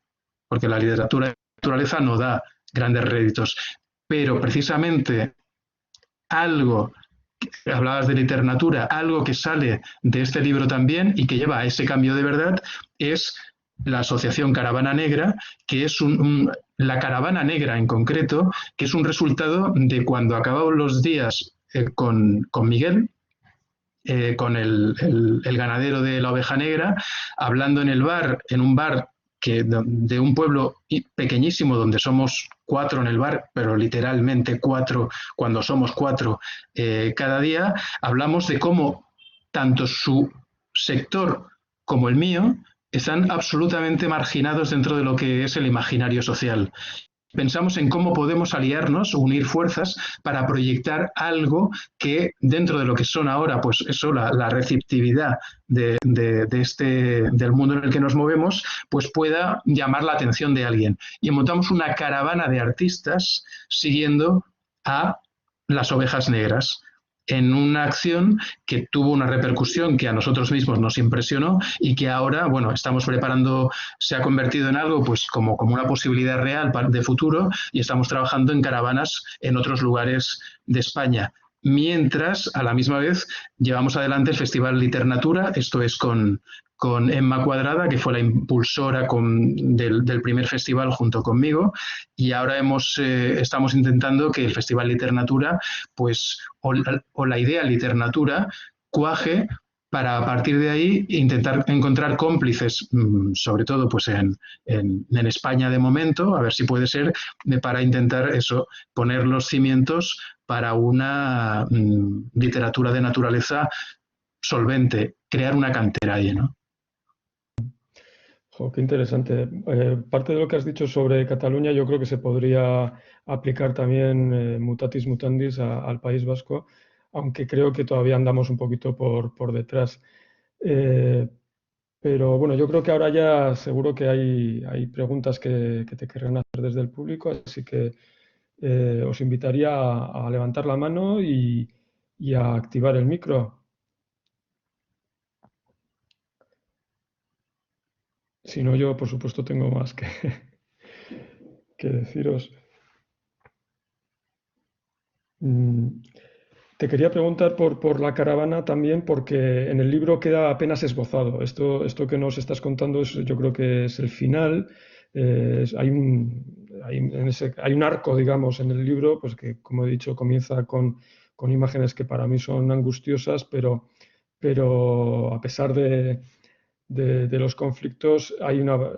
porque la literatura de naturaleza no da grandes réditos. Pero precisamente algo, hablabas de literatura, algo que sale de este libro también y que lleva a ese cambio de verdad es la Asociación Caravana Negra, que es la Caravana Negra en concreto, que es un resultado de cuando acababan los días con Miguel, con el ganadero de la oveja negra, hablando en un bar de un pueblo pequeñísimo donde somos 4 en el bar, pero literalmente 4 cuando somos 4 cada día, hablamos de cómo tanto su sector como el mío están absolutamente marginados dentro de lo que es el imaginario social. Pensamos en cómo podemos aliarnos, unir fuerzas para proyectar algo que dentro de lo que son ahora, pues eso, la receptividad del mundo en el que nos movemos, pues pueda llamar la atención de alguien. Y montamos una caravana de artistas siguiendo a las ovejas negras, en una acción que tuvo una repercusión que a nosotros mismos nos impresionó y que ahora, bueno, estamos preparando, se ha convertido en algo pues como una posibilidad real de futuro y estamos trabajando en caravanas en otros lugares de España. Mientras, a la misma vez, llevamos adelante el Festival Literatura, esto es con Emma Cuadrada, que fue la impulsora del primer festival junto conmigo, y ahora estamos intentando que el Festival Literatura, pues, o la idea Literatura, cuaje para a partir de ahí intentar encontrar cómplices, sobre todo pues en España de momento, a ver si puede ser, para intentar eso, poner los cimientos para una literatura de naturaleza solvente, crear una cantera ahí, ¿no? Oh, qué interesante. Parte de lo que has dicho sobre Cataluña yo creo que se podría aplicar también mutatis mutandis al País Vasco, aunque creo que todavía andamos un poquito por detrás. Pero bueno, yo creo que ahora ya seguro que hay preguntas que te querrán hacer desde el público, así que os invitaría a levantar la mano y a activar el micro. Si no, yo por supuesto tengo más que deciros. Te quería preguntar por la caravana también, porque en el libro queda apenas esbozado. Esto que nos estás contando yo creo que es el final. Hay un arco, digamos, en el libro, pues que, como he dicho, comienza con imágenes que para mí son angustiosas, pero a pesar de los conflictos,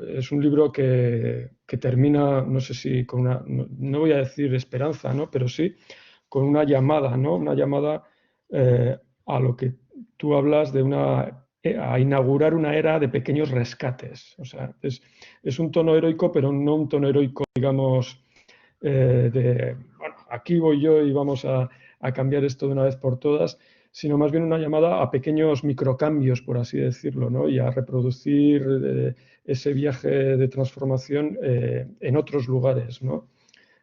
es un libro que termina, no sé si con no voy a decir esperanza, ¿no? Pero sí con una llamada, ¿no? Una llamada a lo que tú hablas de a inaugurar una era de pequeños rescates. O sea, es un tono heroico, pero no un tono heroico, digamos, bueno, aquí voy yo y vamos a cambiar esto de una vez por todas, sino más bien una llamada a pequeños microcambios, por así decirlo, ¿no? Y a reproducir ese viaje de transformación en otros lugares, ¿no?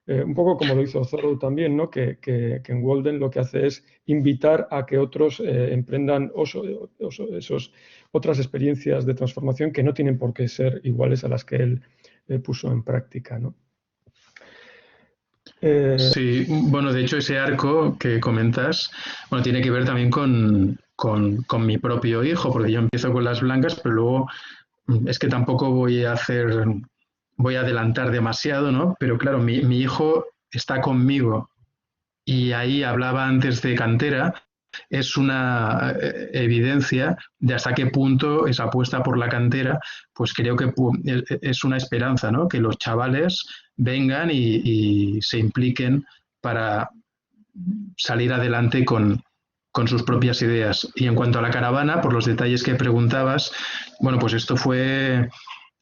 Un poco como lo hizo Thoreau también, ¿no? Que en Walden lo que hace es invitar a que otros emprendan otras experiencias de transformación que no tienen por qué ser iguales a las que él puso en práctica, ¿no? Sí, bueno, de hecho ese arco que comentas, bueno, tiene que ver también con mi propio hijo, porque yo empiezo con las blancas, pero luego es que tampoco voy a adelantar demasiado, ¿no? Pero claro, mi hijo está conmigo y ahí hablaba antes de cantera, es una evidencia de hasta qué punto esa apuesta por la cantera, pues creo que es una esperanza, ¿no? Que los chavales vengan y se impliquen para salir adelante con sus propias ideas. Y en cuanto a la caravana, por los detalles que preguntabas, bueno, pues esto fue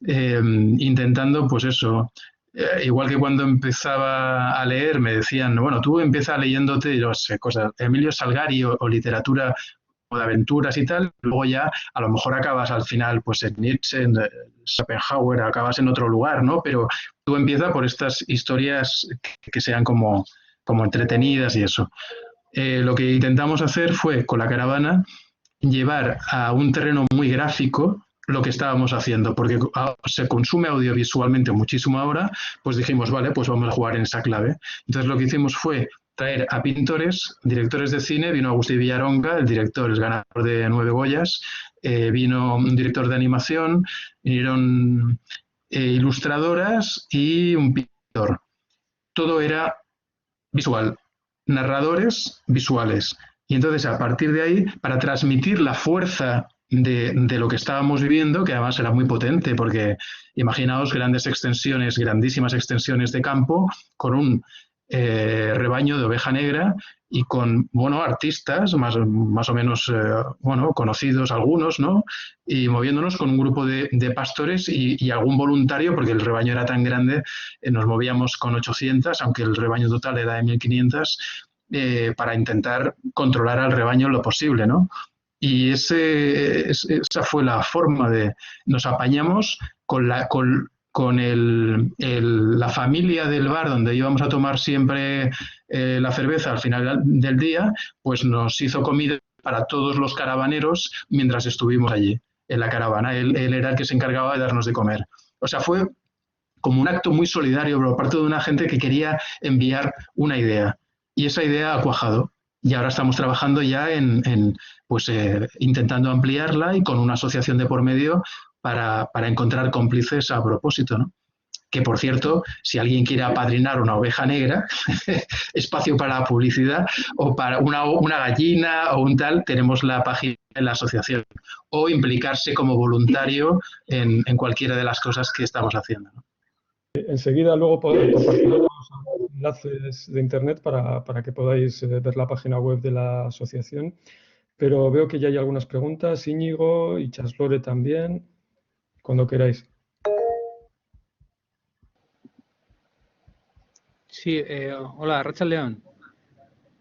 intentando, pues eso, igual que cuando empezaba a leer me decían, bueno, tú empieza leyéndote cosas, Emilio Salgari o literatura o de aventuras y tal, luego ya a lo mejor acabas al final pues en Nietzsche, en Schopenhauer, acabas en otro lugar, ¿no? Pero tú empieza por estas historias que sean como entretenidas y eso. Lo que intentamos hacer fue con la caravana llevar a un terreno muy gráfico lo que estábamos haciendo, porque se consume audiovisualmente muchísimo ahora, pues dijimos, vale, pues vamos a jugar en esa clave. Entonces lo que hicimos fue traer a pintores, directores de cine, vino Agustín Villaronga, el director es ganador de 9 Goyas, vino un director de animación, vinieron ilustradoras y un pintor. Todo era visual, narradores visuales. Y entonces, a partir de ahí, para transmitir la fuerza de lo que estábamos viviendo, que además era muy potente, porque imaginaos grandes extensiones, grandísimas extensiones de campo, con un rebaño de oveja negra y con, bueno, artistas más o menos, bueno, conocidos algunos, ¿no? Y moviéndonos con un grupo de pastores y algún voluntario, porque el rebaño era tan grande, nos movíamos con 800, aunque el rebaño total era de 1500, para intentar controlar al rebaño lo posible, ¿no? Y esa fue la forma de... Nos apañamos con la familia del bar donde íbamos a tomar siempre la cerveza al final del día, pues nos hizo comida para todos los caravaneros mientras estuvimos allí, en la caravana. Él era el que se encargaba de darnos de comer. O sea, fue como un acto muy solidario por parte de una gente que quería enviar una idea. Y esa idea ha cuajado. Y ahora estamos trabajando ya pues, intentando ampliarla y con una asociación de por medio para encontrar cómplices a propósito, ¿no? Que, por cierto, si alguien quiere apadrinar una oveja negra, espacio para publicidad, o para una gallina o un tal, tenemos la página de la asociación. O implicarse como voluntario en cualquiera de las cosas que estamos haciendo, ¿no? Enseguida luego compartiremos enlaces de internet para que podáis ver la página web de la asociación. Pero veo que ya hay algunas preguntas. Íñigo y Chaslore también, cuando queráis. Sí, hola, Rachel León.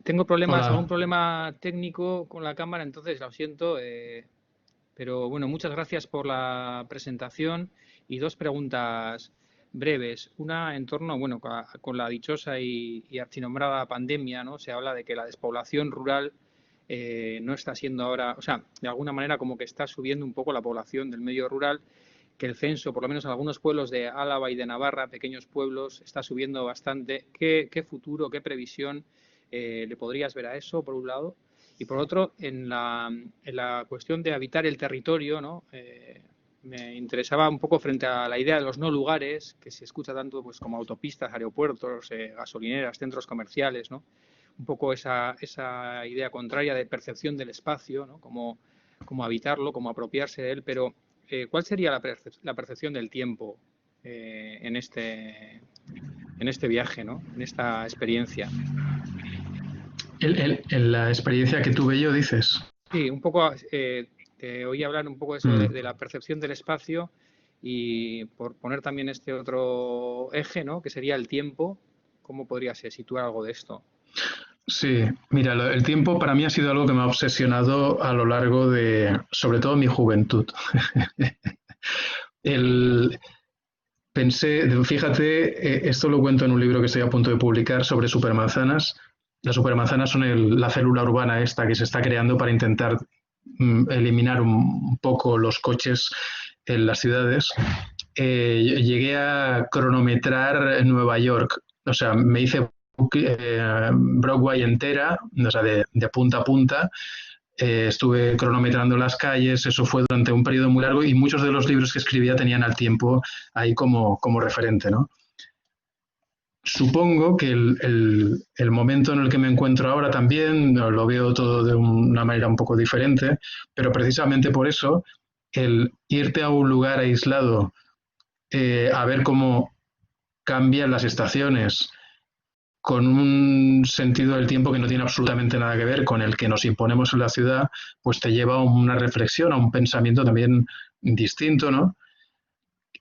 Tengo problemas, Hola. algún problema técnico con la cámara, entonces lo siento. Pero bueno, muchas gracias por la presentación y dos preguntas breves. Una en torno, bueno, con la dichosa y archinombrada pandemia, ¿no? Se habla de que la despoblación rural no está siendo ahora, o sea, de alguna manera como que está subiendo un poco la población del medio rural, que el censo, por lo menos en algunos pueblos de Álava y de Navarra, pequeños pueblos, está subiendo bastante. ¿Qué futuro, qué previsión le podrías ver a eso, por un lado? Y por otro, en la cuestión de habitar el territorio, ¿no? Me interesaba un poco frente a la idea de los no lugares, que se escucha tanto pues, como autopistas, aeropuertos, gasolineras, centros comerciales, ¿no? Un poco esa idea contraria de percepción del espacio, ¿no? Como habitarlo, como apropiarse de él, pero ¿cuál sería la percepción del tiempo en este viaje, ¿no? En esta experiencia? En la experiencia que tuve yo, dices. Sí, un poco, te oí hablar un poco de eso, de la percepción del espacio y por poner también este otro eje, ¿no? Que sería el tiempo. ¿Cómo podrías situar algo de esto? Sí, mira, el tiempo para mí ha sido algo que me ha obsesionado a lo largo de, sobre todo, mi juventud. Fíjate, esto lo cuento en un libro que estoy a punto de publicar sobre supermanzanas. Las supermanzanas son la célula urbana esta que se está creando para intentar eliminar un poco los coches en las ciudades. Llegué a cronometrar Nueva York, o sea, me hice Broadway entera, o sea, de punta a punta. Estuve cronometrando las calles, eso fue durante un periodo muy largo y muchos de los libros que escribía tenían al tiempo ahí como referente, ¿no? Supongo que el momento en el que me encuentro ahora también lo veo todo de una manera un poco diferente, pero precisamente por eso el irte a un lugar aislado, a ver cómo cambian las estaciones, con un sentido del tiempo que no tiene absolutamente nada que ver con el que nos imponemos en la ciudad, pues te lleva a una reflexión, a un pensamiento también distinto, ¿no?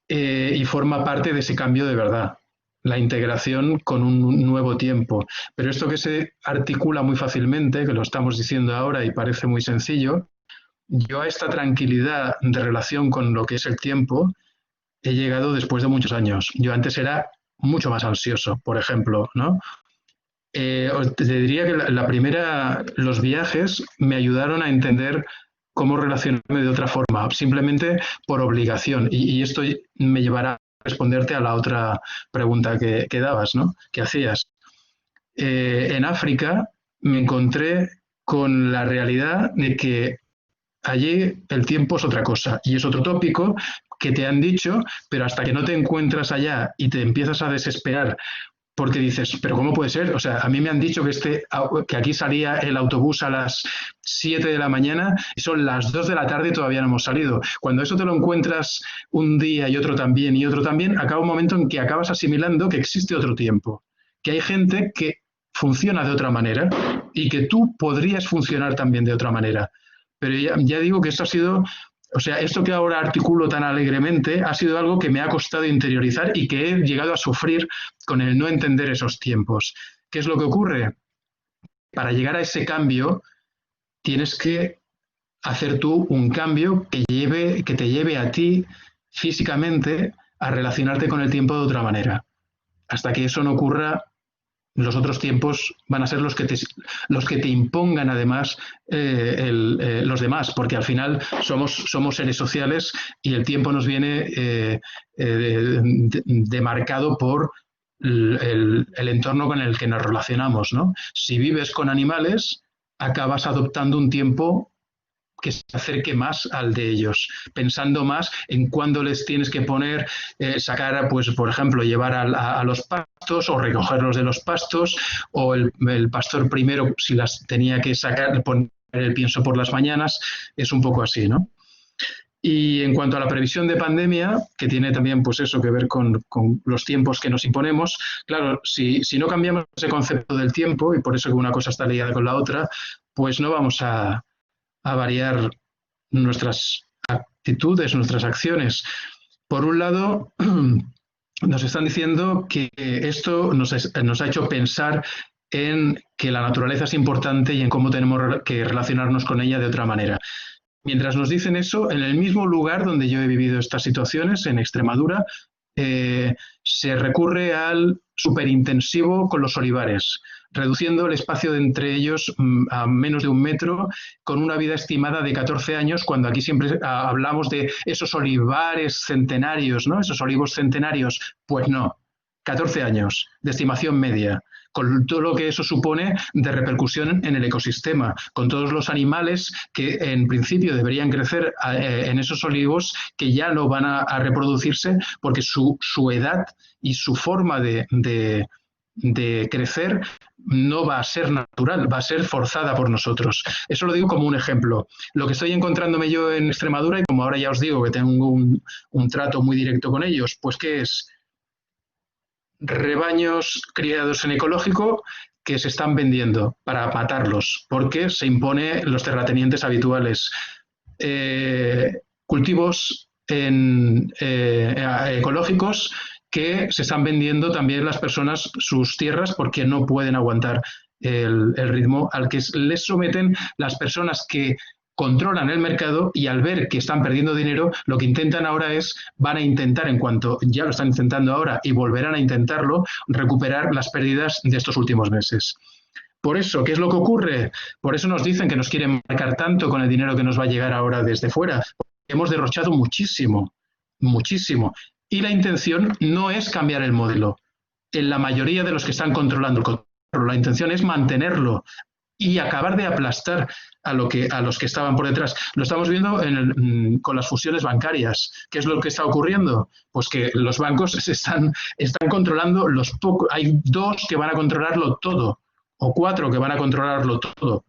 Y forma parte de ese cambio de verdad, la integración con un nuevo tiempo. Pero esto que se articula muy fácilmente, que lo estamos diciendo ahora y parece muy sencillo, yo a esta tranquilidad de relación con lo que es el tiempo he llegado después de muchos años. Yo antes era mucho más ansioso, por ejemplo, ¿no? Te diría que los viajes me ayudaron a entender cómo relacionarme de otra forma, simplemente por obligación. Y esto me llevará a responderte a la otra pregunta que dabas, ¿no? Que hacías. En África me encontré con la realidad de que allí el tiempo es otra cosa y es otro tópico que te han dicho, pero hasta que no te encuentras allá y te empiezas a desesperar porque dices, pero ¿cómo puede ser? O sea, a mí me han dicho que aquí salía el autobús a las 7 de la mañana y son las 2 de la tarde y todavía no hemos salido. Cuando eso te lo encuentras un día y otro también, acaba un momento en que acabas asimilando que existe otro tiempo, que hay gente que funciona de otra manera y que tú podrías funcionar también de otra manera. Pero ya digo que esto ha sido, o sea, esto que ahora articulo tan alegremente ha sido algo que me ha costado interiorizar y que he llegado a sufrir con el no entender esos tiempos. ¿Qué es lo que ocurre? Para llegar a ese cambio tienes que hacer tú un cambio que te lleve a ti físicamente a relacionarte con el tiempo de otra manera. Hasta que eso no ocurra, los otros tiempos van a ser los que te impongan además los demás, porque al final somos seres sociales y el tiempo nos viene demarcado por el entorno con el que nos relacionamos, ¿no? Si vives con animales, acabas adoptando un tiempo que se acerque más al de ellos, pensando más en cuándo les tienes que poner, sacar, pues, por ejemplo, llevar a los pastos o recogerlos de los pastos, o el pastor primero, si las tenía que sacar, poner el pienso por las mañanas, es un poco así, ¿no? Y en cuanto a la previsión de pandemia, que tiene también pues eso que ver con los tiempos que nos imponemos, claro, si no cambiamos ese concepto del tiempo, y por eso que una cosa está ligada con la otra, pues no vamos a variar nuestras actitudes, nuestras acciones. Por un lado, nos están diciendo que esto nos ha hecho pensar en que la naturaleza es importante y en cómo tenemos que relacionarnos con ella de otra manera. Mientras nos dicen eso, en el mismo lugar donde yo he vivido estas situaciones, en Extremadura, se recurre al superintensivo con los olivares, reduciendo el espacio entre ellos a menos de 1 metro, con una vida estimada de 14 años, cuando aquí siempre hablamos de esos olivares centenarios, ¿no? Esos olivos centenarios. Pues no, 14 años de estimación media, con todo lo que eso supone de repercusión en el ecosistema, con todos los animales que en principio deberían crecer en esos olivos, que ya no van a reproducirse porque su edad y su forma de crecer no va a ser natural, va a ser forzada por nosotros. Eso lo digo como un ejemplo. Lo que estoy encontrándome yo en Extremadura, y como ahora ya os digo que tengo un trato muy directo con ellos, pues ¿qué es? Rebaños criados en ecológico que se están vendiendo para matarlos, porque se impone los terratenientes habituales. Cultivos ecológicos que se están vendiendo también las personas sus tierras porque no pueden aguantar el ritmo al que les someten las personas que controlan el mercado, y al ver que están perdiendo dinero, lo que intentan ahora van a intentar, en cuanto ya lo están intentando ahora y volverán a intentarlo, recuperar las pérdidas de estos últimos meses. Por eso, ¿qué es lo que ocurre? Por eso nos dicen que nos quieren marcar tanto con el dinero que nos va a llegar ahora desde fuera. Hemos derrochado muchísimo, muchísimo. Y la intención no es cambiar el modelo. En la mayoría de los que están controlando el control, la intención es mantenerlo y acabar de aplastar a los que estaban por detrás. Lo estamos viendo con las fusiones bancarias. ¿Qué es lo que está ocurriendo? Pues que los bancos están controlando los pocos. Hay 2 que van a controlarlo todo, o 4 que van a controlarlo todo,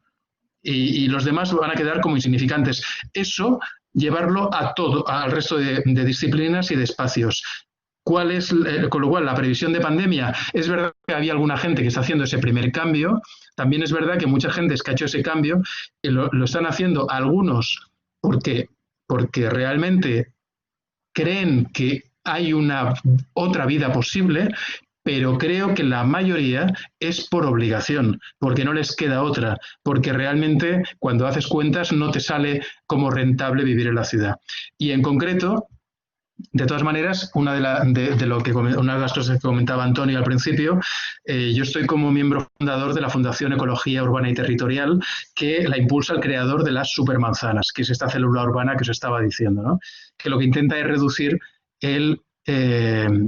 y los demás van a quedar como insignificantes. Eso, llevarlo a todo, al resto de disciplinas y de espacios. ¿Cuál es, con lo cual, la previsión de pandemia? Es verdad que había alguna gente que está haciendo ese primer cambio. También es verdad que mucha gente que ha hecho ese cambio lo están haciendo algunos porque realmente creen que hay una otra vida posible, pero creo que la mayoría es por obligación, porque no les queda otra, porque realmente cuando haces cuentas no te sale como rentable vivir en la ciudad. Y en concreto, De todas maneras, una de las cosas que comentaba Antonio al principio, yo estoy como miembro fundador de la Fundación Ecología Urbana y Territorial, que la impulsa el creador de las supermanzanas, que es esta célula urbana que os estaba diciendo, ¿no? Que lo que intenta es reducir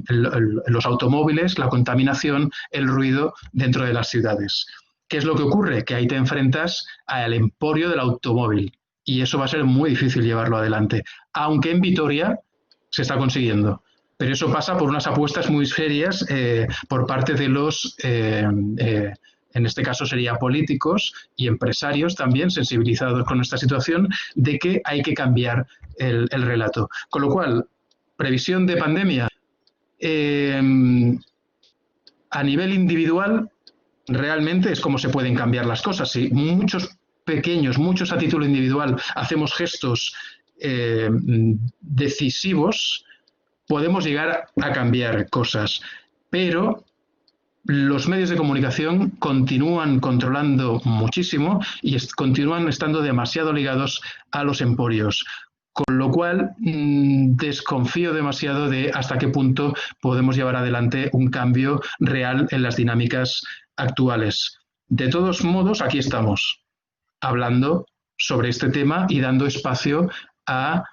los automóviles, la contaminación, el ruido dentro de las ciudades. ¿Qué es lo que ocurre? Que ahí te enfrentas al emporio del automóvil y eso va a ser muy difícil llevarlo adelante, aunque en Vitoria se está consiguiendo. Pero eso pasa por unas apuestas muy serias por parte de en este caso sería políticos y empresarios también sensibilizados con esta situación de que hay que cambiar el relato. Con lo cual, previsión de pandemia, a nivel individual, realmente es como se pueden cambiar las cosas. Si muchos a título individual, hacemos gestos decisivos, podemos llegar a cambiar cosas, pero los medios de comunicación continúan controlando muchísimo y continúan estando demasiado ligados a los emporios, con lo cual desconfío demasiado de hasta qué punto podemos llevar adelante un cambio real en las dinámicas actuales. De todos modos, aquí estamos, hablando sobre este tema y dando espacio a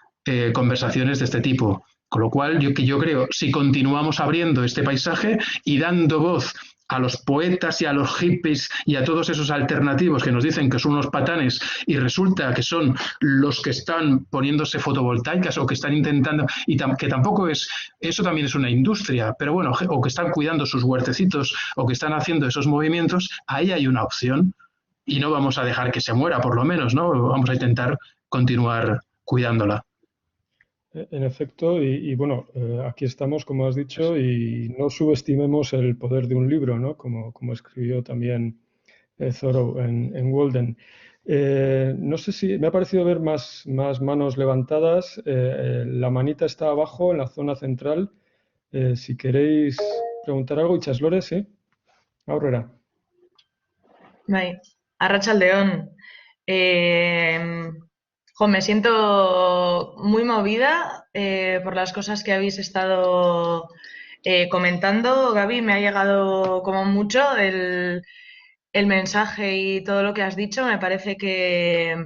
conversaciones de este tipo. Con lo cual, yo creo, si continuamos abriendo este paisaje y dando voz a los poetas y a los hippies y a todos esos alternativos que nos dicen que son unos patanes y resulta que son los que están poniéndose fotovoltaicas o que están intentando, y que tampoco es, eso también es una industria, pero bueno, o que están cuidando sus huertecitos o que están haciendo esos movimientos, ahí hay una opción y no vamos a dejar que se muera, por lo menos, ¿no? Vamos a intentar continuar cuidándola. En efecto, y bueno, aquí estamos, como has dicho, y no subestimemos el poder de un libro, ¿no? Como escribió también Thoreau en Walden. No sé si me ha parecido ver más manos levantadas. La manita está abajo en la zona central. Si queréis preguntar algo, Itxaslore, ¿sí? Aurrera. Bai, Arratsaldeon. Me siento muy movida por las cosas que habéis estado comentando. Gaby, me ha llegado como mucho el mensaje y todo lo que has dicho. Me parece que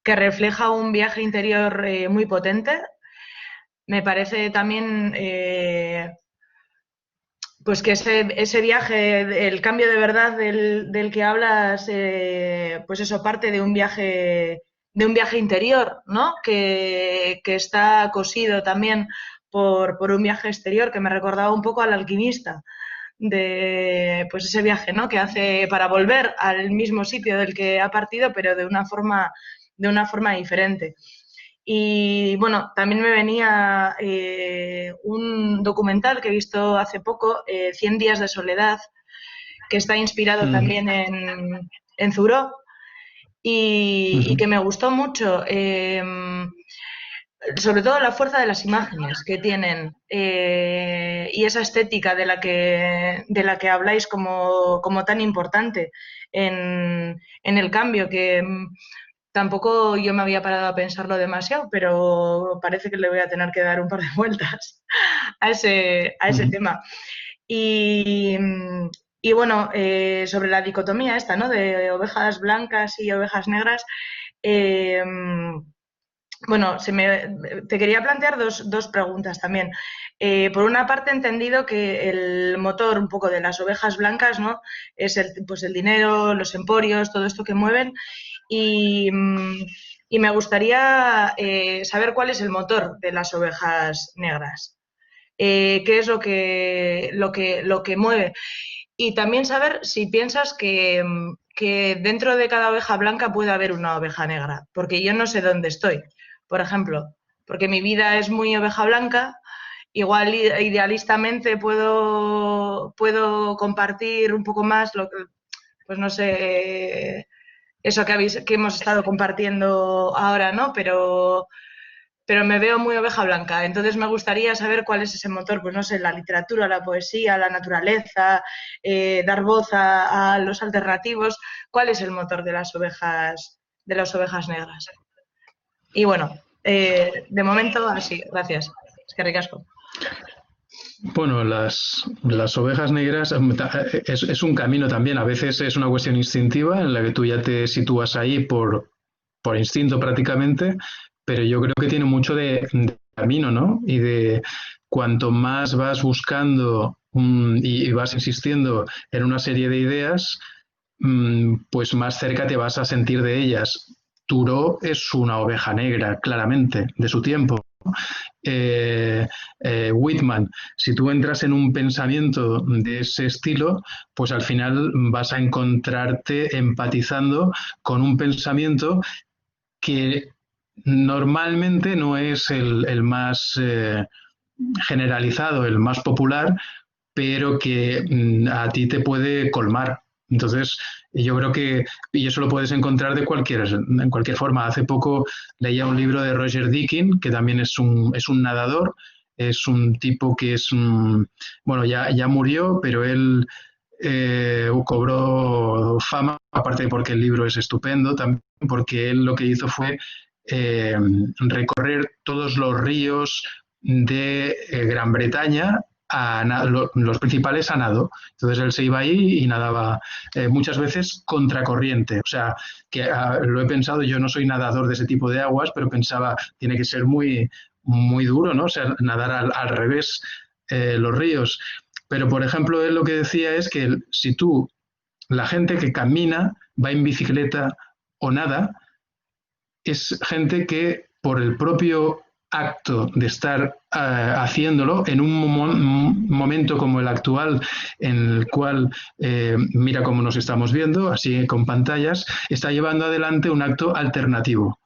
refleja un viaje interior muy potente. Me parece también pues que ese viaje, el cambio de verdad del que hablas, pues eso parte de un viaje interior, ¿no? Que está cosido también por un viaje exterior que me recordaba un poco al alquimista, de pues ese viaje, ¿no? Que hace para volver al mismo sitio del que ha partido, pero de una forma diferente. Y bueno, también me venía un documental que he visto hace poco, 100 días de soledad, que está inspirado también en Thoreau y que me gustó mucho, sobre todo la fuerza de las imágenes que tienen y esa estética de la que habláis como tan importante en el cambio que tampoco yo me había parado a pensarlo demasiado, pero parece que le voy a tener que dar un par de vueltas a ese tema. Y bueno, sobre la dicotomía esta, ¿no? De ovejas blancas y ovejas negras, bueno, te quería plantear dos preguntas también. Por una parte, he entendido que el motor un poco de las ovejas blancas, ¿no? Es el dinero, los emporios, todo esto que mueven. Y me gustaría saber cuál es el motor de las ovejas negras. ¿Qué es lo que mueve? Y también saber si piensas que dentro de cada oveja blanca puede haber una oveja negra, porque yo no sé dónde estoy, por ejemplo, porque mi vida es muy oveja blanca. Igual idealistamente puedo compartir un poco más pues no sé, eso que hemos estado compartiendo ahora, ¿no? Pero me veo muy oveja blanca. Entonces me gustaría saber cuál es ese motor, pues no sé, la literatura, la poesía, la naturaleza, dar voz a los alternativos. ¿Cuál es el motor de las ovejas negras? Y bueno, de momento así, gracias. Es que ricasco. Bueno, las ovejas negras es un camino también. A veces es una cuestión instintiva en la que tú ya te sitúas ahí por instinto prácticamente, pero yo creo que tiene mucho de camino, ¿no? Y de cuanto más vas buscando y vas insistiendo en una serie de ideas, pues más cerca te vas a sentir de ellas. Thoreau es una oveja negra, claramente, de su tiempo. Whitman, si tú entras en un pensamiento de ese estilo, pues al final vas a encontrarte empatizando con un pensamiento que normalmente no es el más generalizado, el más popular, pero que a ti te puede colmar. Entonces, yo creo que, y eso lo puedes encontrar en cualquier forma. Hace poco leía un libro de Roger Deakin, que también es un nadador, es un tipo que bueno, ya murió, pero él cobró fama, aparte porque el libro es estupendo, también porque él lo que hizo fue recorrer todos los ríos de Gran Bretaña, los principales a nado. Entonces él se iba ahí y nadaba muchas veces contracorriente. O sea, que lo he pensado, yo no soy nadador de ese tipo de aguas, pero pensaba, tiene que ser muy, muy duro, ¿no? O sea, nadar al revés los ríos. Pero, por ejemplo, él lo que decía es que si la gente que camina, va en bicicleta o nada, es gente que por el propio acto de estar haciéndolo en un momento como el actual, en el cual mira cómo nos estamos viendo, así con pantallas, está llevando adelante un acto alternativo.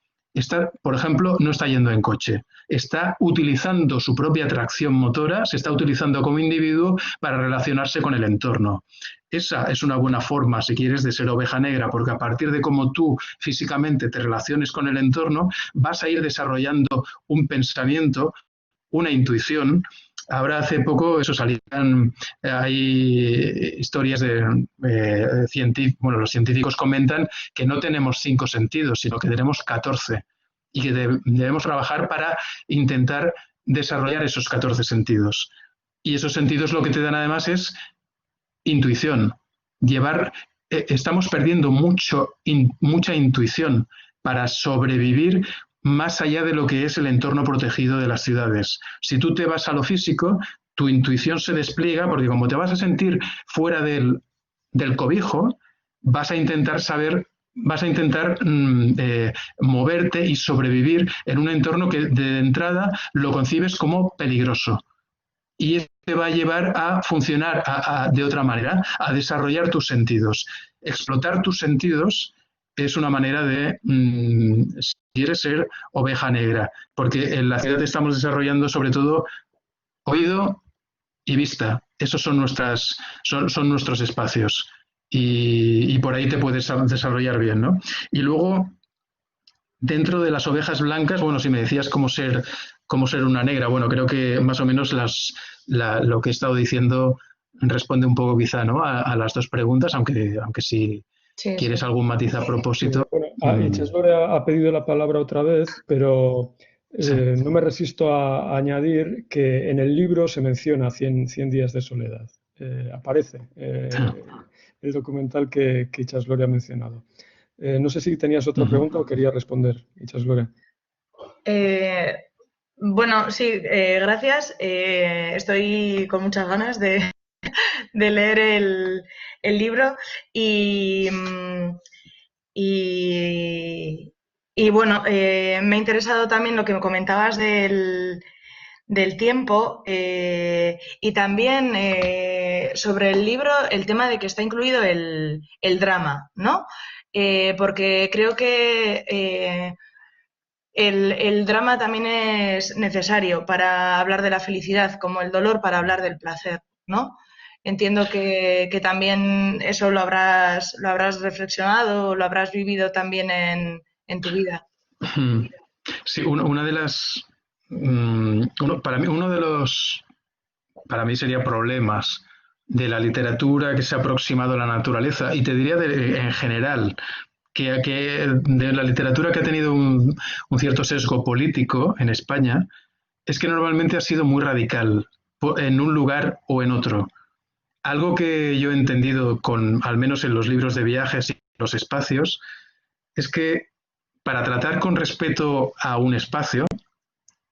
Por ejemplo, no está yendo en coche, está utilizando su propia tracción motora, se está utilizando como individuo para relacionarse con el entorno. Esa es una buena forma, si quieres, de ser oveja negra, porque a partir de cómo tú físicamente te relaciones con el entorno, vas a ir desarrollando un pensamiento, una intuición. Ahora hace poco hay historias de científicos, los científicos comentan que no tenemos 5 sentidos, sino que tenemos 14 y que debemos trabajar para intentar desarrollar esos 14 sentidos. Y esos sentidos lo que te dan además es intuición. Estamos perdiendo mucha intuición para sobrevivir más allá de lo que es el entorno protegido de las ciudades. Si tú te vas a lo físico, tu intuición se despliega, porque como te vas a sentir fuera del cobijo, vas a intentar moverte y sobrevivir en un entorno que de entrada lo concibes como peligroso. Y eso te va a llevar a funcionar de otra manera, a desarrollar tus sentidos. Explotar tus sentidos es una manera de, si quieres, ser oveja negra, porque en la ciudad estamos desarrollando sobre todo oído y vista. Esos son nuestros espacios y por ahí te puedes desarrollar bien, ¿no? Y luego, dentro de las ovejas blancas, bueno, si me decías cómo ser una negra, bueno, creo que más o menos lo que he estado diciendo responde un poco quizá, ¿no?, a las dos preguntas, aunque si quieres algún matiz a propósito. Bueno, Itxaslore ha pedido la palabra otra vez, pero no me resisto a añadir que en el libro se menciona 100 días de soledad. Aparece el documental que Itxaslore ha mencionado. No sé si tenías otra pregunta o querías responder, Itxaslore. Bueno, sí, gracias. Estoy con muchas ganas de leer el libro y bueno, me ha interesado también lo que me comentabas del tiempo y también sobre el libro el tema de que está incluido el drama, ¿no? Porque creo que el drama también es necesario para hablar de la felicidad, como el dolor para hablar del placer, ¿no? Entiendo que también eso lo habrás reflexionado, lo habrás vivido también en tu vida. Sí, para mí sería problemas de la literatura que se ha aproximado a la naturaleza, y te diría en general, que de la literatura que ha tenido un cierto sesgo político en España, es que normalmente ha sido muy radical en un lugar o en otro. Algo que yo he entendido, al menos en los libros de viajes y los espacios, es que para tratar con respeto a un espacio,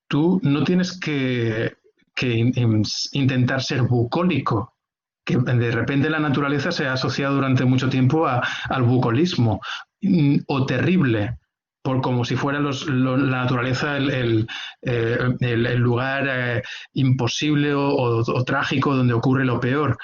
tú no tienes que intentar ser bucólico, que de repente la naturaleza se ha asociado durante mucho tiempo al bucolismo, o terrible, como si fuera la naturaleza el lugar imposible o trágico donde ocurre lo peor.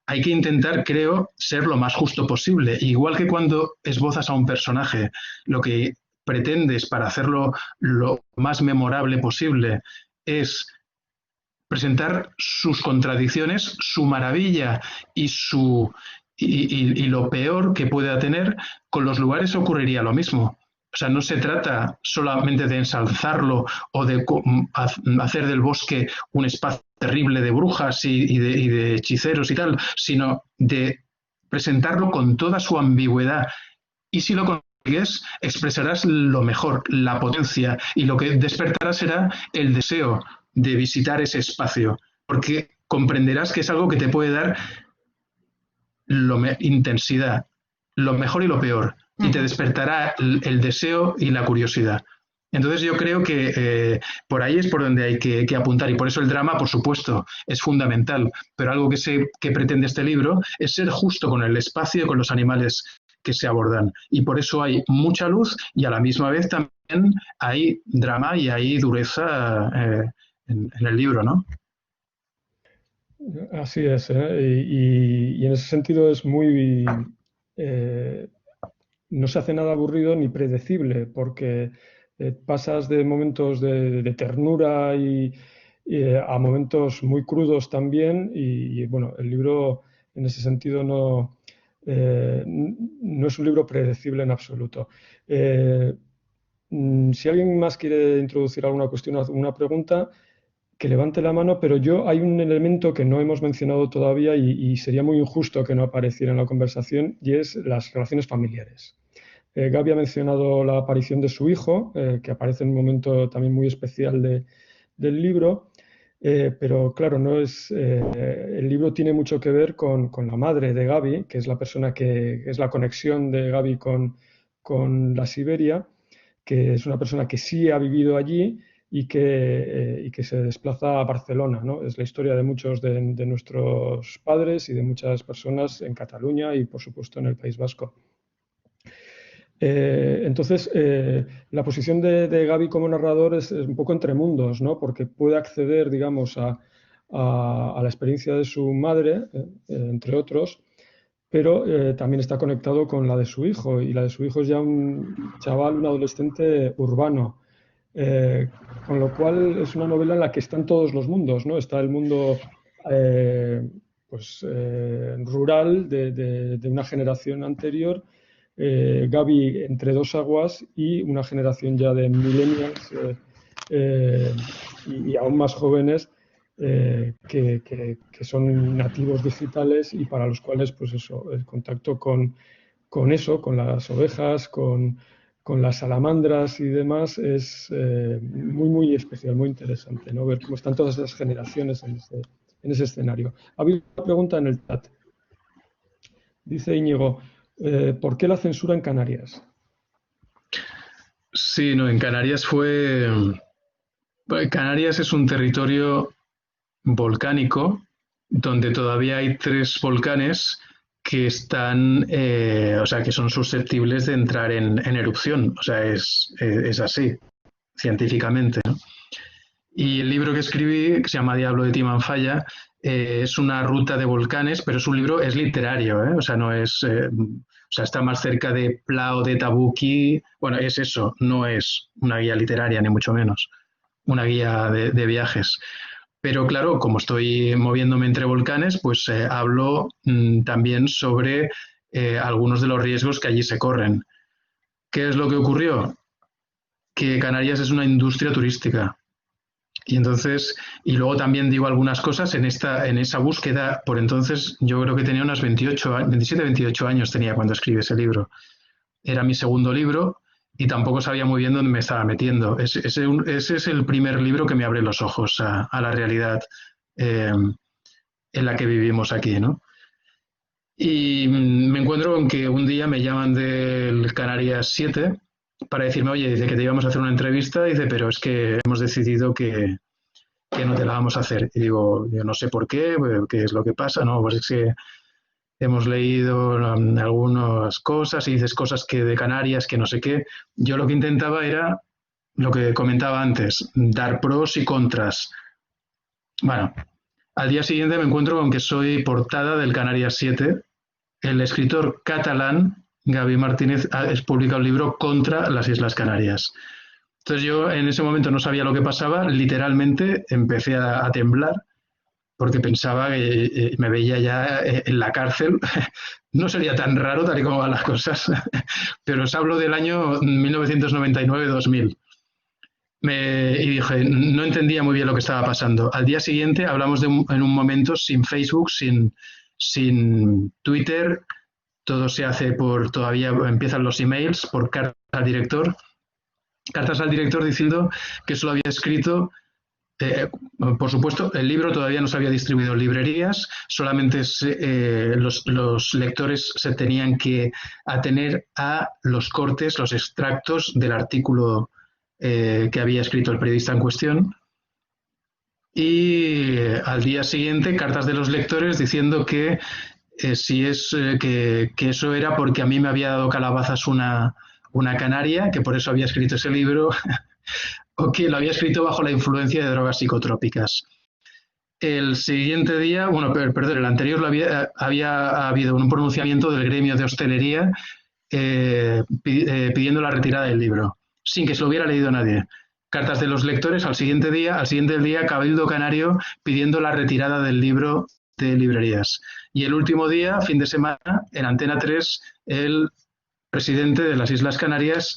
Hay que intentar, creo, ser lo más justo posible. Igual que cuando esbozas a un personaje, lo que pretendes para hacerlo lo más memorable posible es presentar sus contradicciones, su maravilla y lo peor que pueda tener. Con los lugares ocurriría lo mismo. O sea, no se trata solamente de ensalzarlo o de hacer del bosque un espacio terrible de brujas y de hechiceros y tal, sino de presentarlo con toda su ambigüedad. Y si lo consigues, expresarás lo mejor, la potencia, y lo que despertará será el deseo de visitar ese espacio, porque comprenderás que es algo que te puede dar intensidad, lo mejor y lo peor, y te despertará el deseo y la curiosidad. Entonces yo creo que por ahí es por donde hay que apuntar, y por eso el drama, por supuesto, es fundamental, pero algo que pretende este libro es ser justo con el espacio y con los animales que se abordan, y por eso hay mucha luz y a la misma vez también hay drama y hay dureza en el libro, ¿no? Así es, y en ese sentido es muy... no se hace nada aburrido ni predecible, porque pasas de momentos de ternura a momentos muy crudos también, y bueno, el libro en ese sentido no es un libro predecible en absoluto. Si alguien más quiere introducir alguna cuestión o alguna pregunta, que levante la mano, pero hay un elemento que no hemos mencionado todavía y sería muy injusto que no apareciera en la conversación, y es las relaciones familiares. Gaby ha mencionado la aparición de su hijo, que aparece en un momento también muy especial del libro, pero claro, el libro tiene mucho que ver con la madre de Gaby, que es la persona que es la conexión de Gaby con la Siberia, que es una persona que sí ha vivido allí y que se desplaza a Barcelona, ¿no? Es la historia de muchos de nuestros padres y de muchas personas en Cataluña y, por supuesto, en el País Vasco. Entonces, la posición de Gaby como narrador es un poco entre mundos, ¿no? Porque puede acceder, digamos, a la experiencia de su madre, entre otros, pero también está conectado con la de su hijo, y la de su hijo es ya un chaval, un adolescente urbano. Con lo cual es una novela en la que están todos los mundos, ¿no? Está el mundo rural de una generación anterior, Gaby entre dos aguas, y una generación ya de millennials y aún más jóvenes que son nativos digitales y para los cuales, pues eso, el contacto con las ovejas, con las salamandras y demás es muy, muy especial, muy interesante, ¿no? Ver cómo están todas esas generaciones en ese escenario. Ha habido una pregunta en el chat. Dice Íñigo, ¿por qué la censura en Canarias? Sí, no, en Canarias Canarias es un territorio volcánico donde todavía hay 3 volcanes que están, que son susceptibles de entrar en erupción. O sea, es así, científicamente, ¿no? Y el libro que escribí, que se llama Diablo de Timanfaya, es una ruta de volcanes, pero es literario, ¿eh? O sea, no es... está más cerca de Pla o de Tabuki. Bueno, es eso, no es una guía literaria, ni mucho menos. Una guía de viajes. Pero claro, como estoy moviéndome entre volcanes, pues hablo también sobre algunos de los riesgos que allí se corren. ¿Qué es lo que ocurrió? Que Canarias es una industria turística. Y entonces, y luego también digo algunas cosas en esa búsqueda. Por entonces yo creo que tenía unos 27, 28 años tenía cuando escribí ese libro. Era mi segundo libro y tampoco sabía muy bien dónde me estaba metiendo. Ese es el primer libro que me abre los ojos a la realidad en la que vivimos aquí, ¿no? Y me encuentro con que un día me llaman del Canarias 7 para decirme, oye, dice que te íbamos a hacer una entrevista, dice, pero es que hemos decidido que no te la vamos a hacer. Y digo, yo no sé por qué, qué es lo que pasa, ¿no? Pues es que hemos leído algunas cosas y dices cosas que de Canarias, que no sé qué. Yo lo que intentaba era lo que comentaba antes, dar pros y contras. Bueno, al día siguiente me encuentro con que soy portada del Canarias 7. El escritor catalán Gaby Martínez ha publicado un libro contra las Islas Canarias. Entonces yo en ese momento no sabía lo que pasaba, literalmente empecé a temblar porque pensaba que me veía ya en la cárcel. No sería tan raro tal y como van las cosas, pero os hablo del año 1999-2000. Y dije, no entendía muy bien lo que estaba pasando. Al día siguiente hablamos en un momento sin Facebook, sin Twitter, todo se hace todavía empiezan los emails, por cartas al director diciendo que eso lo había escrito. Por supuesto, el libro todavía no se había distribuido en librerías, solamente los lectores se tenían que atener a los cortes, los extractos del artículo que había escrito el periodista en cuestión. Y al día siguiente, cartas de los lectores diciendo que que eso era porque a mí me había dado calabazas una canaria, que por eso había escrito ese libro, o que lo había escrito bajo la influencia de drogas psicotrópicas. El siguiente día, perdón, el anterior había habido un pronunciamiento del gremio de hostelería pidiendo la retirada del libro, sin que se lo hubiera leído nadie. Cartas de los lectores al siguiente día, Cabildo Canario pidiendo la retirada del libro de librerías. Y el último día, fin de semana, en Antena 3, el presidente de las Islas Canarias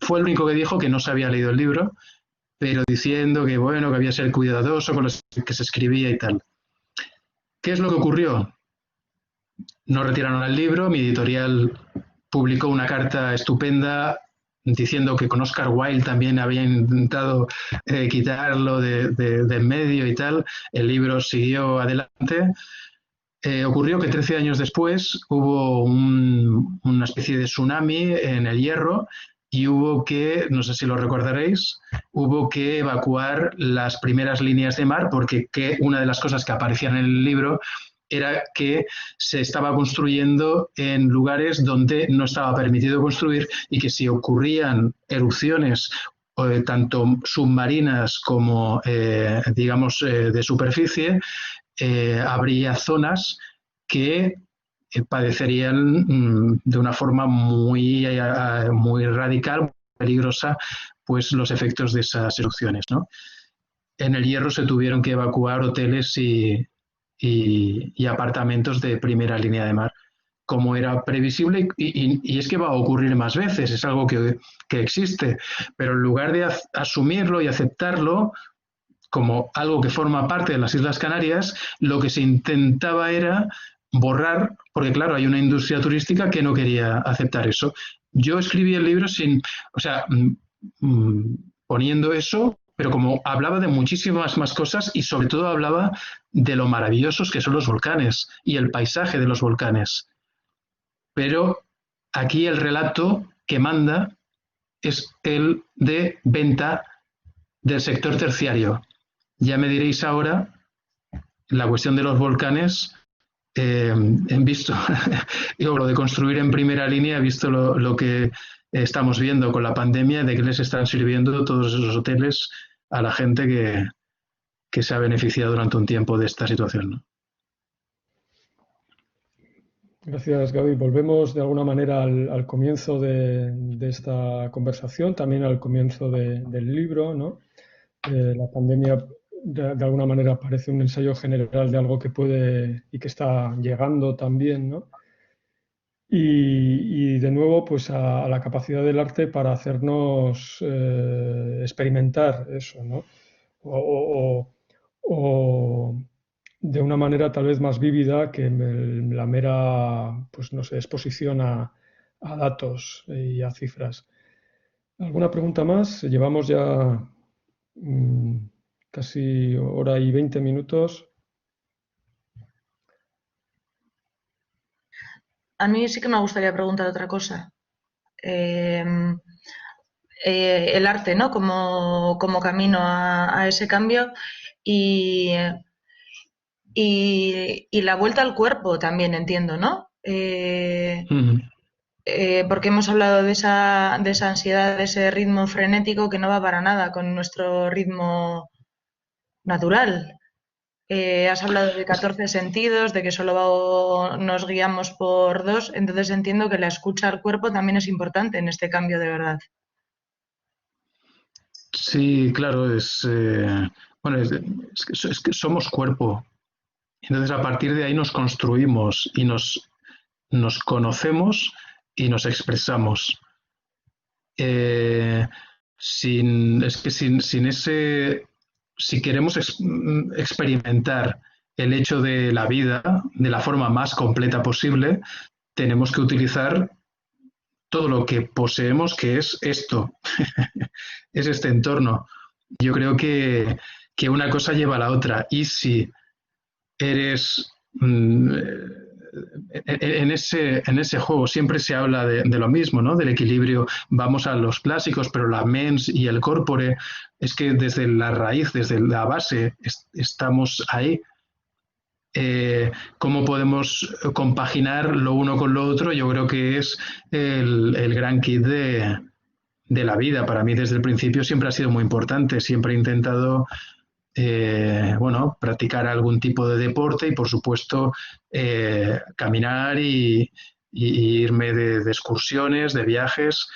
fue el único que dijo que no se había leído el libro, pero diciendo que bueno, que había que ser cuidadoso con lo que se escribía y tal. ¿Qué es lo que ocurrió? No retiraron el libro, mi editorial publicó una carta estupenda diciendo que con Oscar Wilde también había intentado quitarlo de en medio y tal. El libro siguió adelante. Ocurrió que 13 años después hubo una especie de tsunami en el Hierro y hubo que, no sé si lo recordaréis, hubo que evacuar las primeras líneas de mar porque una de las cosas que aparecían en el libro era que se estaba construyendo en lugares donde no estaba permitido construir y que si ocurrían erupciones tanto submarinas como, de superficie, habría zonas que padecerían de una forma muy radical, peligrosa, pues los efectos de esas erupciones, ¿no? En el Hierro se tuvieron que evacuar hoteles y apartamentos de primera línea de mar, como era previsible, y es que va a ocurrir más veces, es algo que existe, pero en lugar de asumirlo y aceptarlo como algo que forma parte de las Islas Canarias, lo que se intentaba era borrar, porque claro, hay una industria turística que no quería aceptar eso. Yo escribí el libro poniendo eso, pero como hablaba de muchísimas más cosas y sobre todo hablaba de lo maravillosos que son los volcanes y el paisaje de los volcanes. Pero aquí el relato que manda es el de venta del sector terciario. Ya me diréis ahora, la cuestión de los volcanes, he visto, lo de construir en primera línea, he visto lo que estamos viendo con la pandemia, de que les están sirviendo todos esos hoteles a la gente que se ha beneficiado durante un tiempo de esta situación, ¿no? Gracias, Gaby. Volvemos de alguna manera al comienzo de esta conversación, también al comienzo del libro, ¿no? La pandemia de alguna manera parece un ensayo general de algo que puede y que está llegando también, ¿no? Y de nuevo, pues a la capacidad del arte para hacernos experimentar eso, ¿no? O de una manera tal vez más vívida que la mera, pues no sé, exposición a datos y a cifras. ¿Alguna pregunta más? Llevamos ya casi hora y 20 minutos. A mí sí que me gustaría preguntar otra cosa. El arte, ¿no? Como camino a ese cambio y, y la vuelta al cuerpo también entiendo, ¿no? Porque hemos hablado de esa ansiedad, de ese ritmo frenético que no va para nada con nuestro ritmo natural. Has hablado de 14 sentidos, de que solo nos guiamos por 2, entonces entiendo que la escucha al cuerpo también es importante en este cambio de verdad. Sí, claro, bueno, es que somos cuerpo. Entonces, a partir de ahí nos construimos y nos conocemos y nos expresamos. Sin ese, si queremos experimentar el hecho de la vida de la forma más completa posible, tenemos que utilizar todo lo que poseemos, que es esto, es este entorno. Yo creo que una cosa lleva a la otra. Y si eres en ese juego siempre se habla de lo mismo, ¿no? Del equilibrio. Vamos a los clásicos, pero la mens y el corpore es que desde la raíz, desde la base, estamos ahí. ¿Cómo podemos compaginar lo uno con lo otro? Yo creo que es el gran kit de la vida. Para mí desde el principio siempre ha sido muy importante. Siempre he intentado bueno, practicar algún tipo de deporte y, por supuesto, caminar y irme de excursiones, de viajes.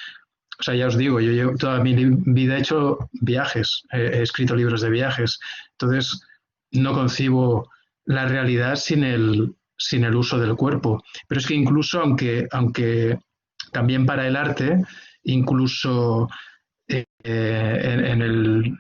O sea, ya os digo, yo toda mi vida he hecho viajes, he escrito libros de viajes. Entonces, no concibo la realidad sin el uso del cuerpo. Pero es que incluso, aunque también para el arte, incluso en el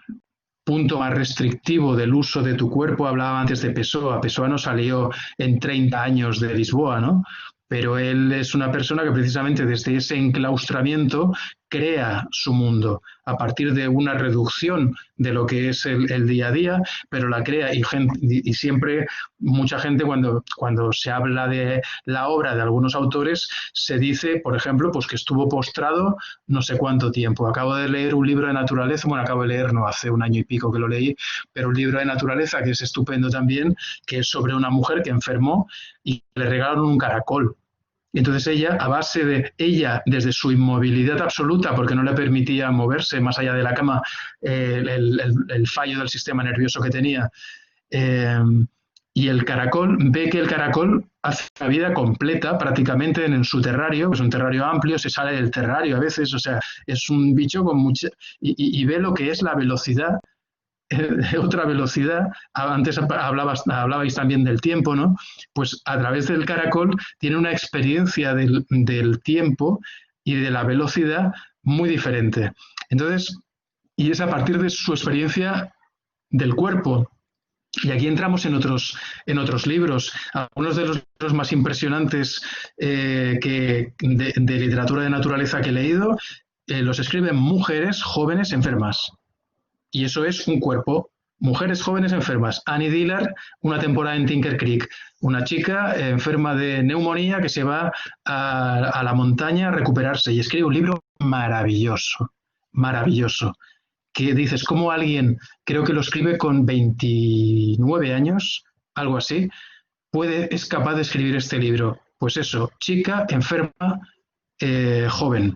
punto más restrictivo del uso de tu cuerpo, hablaba antes de Pessoa. Pessoa no salió en 30 años de Lisboa, ¿no? Pero él es una persona que precisamente desde ese enclaustramiento crea su mundo a partir de una reducción de lo que es el día a día, pero la crea y siempre mucha gente cuando se habla de la obra de algunos autores se dice, por ejemplo, pues que estuvo postrado no sé cuánto tiempo. Acabo de leer un libro de naturaleza, bueno, acabo de leer, no, hace un año y pico que lo leí, pero un libro de naturaleza que es estupendo también, que es sobre una mujer que enfermó y le regalaron un caracol. Y entonces ella, a base de ella, desde su inmovilidad absoluta, porque no le permitía moverse más allá de la cama, el fallo del sistema nervioso que tenía, y el caracol, ve que el caracol hace una vida completa prácticamente en su terrario, que es un terrario amplio, se sale del terrario a veces, o sea, es un bicho con mucha... Y ve lo que es la velocidad, otra velocidad. Antes hablabais también del tiempo, ¿no? Pues a través del caracol tiene una experiencia del tiempo y de la velocidad muy diferente. Entonces, y es a partir de su experiencia del cuerpo. Y aquí entramos en otros libros. Algunos de los libros más impresionantes de literatura de naturaleza que he leído los escriben mujeres jóvenes enfermas. Y eso es un cuerpo. Mujeres jóvenes enfermas. Annie Dillard, una temporada en Tinker Creek. Una chica enferma de neumonía que se va a la montaña a recuperarse y escribe un libro maravilloso, maravilloso. Que dices, ¿cómo alguien, creo que lo escribe con 29 años, algo así, es capaz de escribir este libro? Pues eso, chica enferma, joven.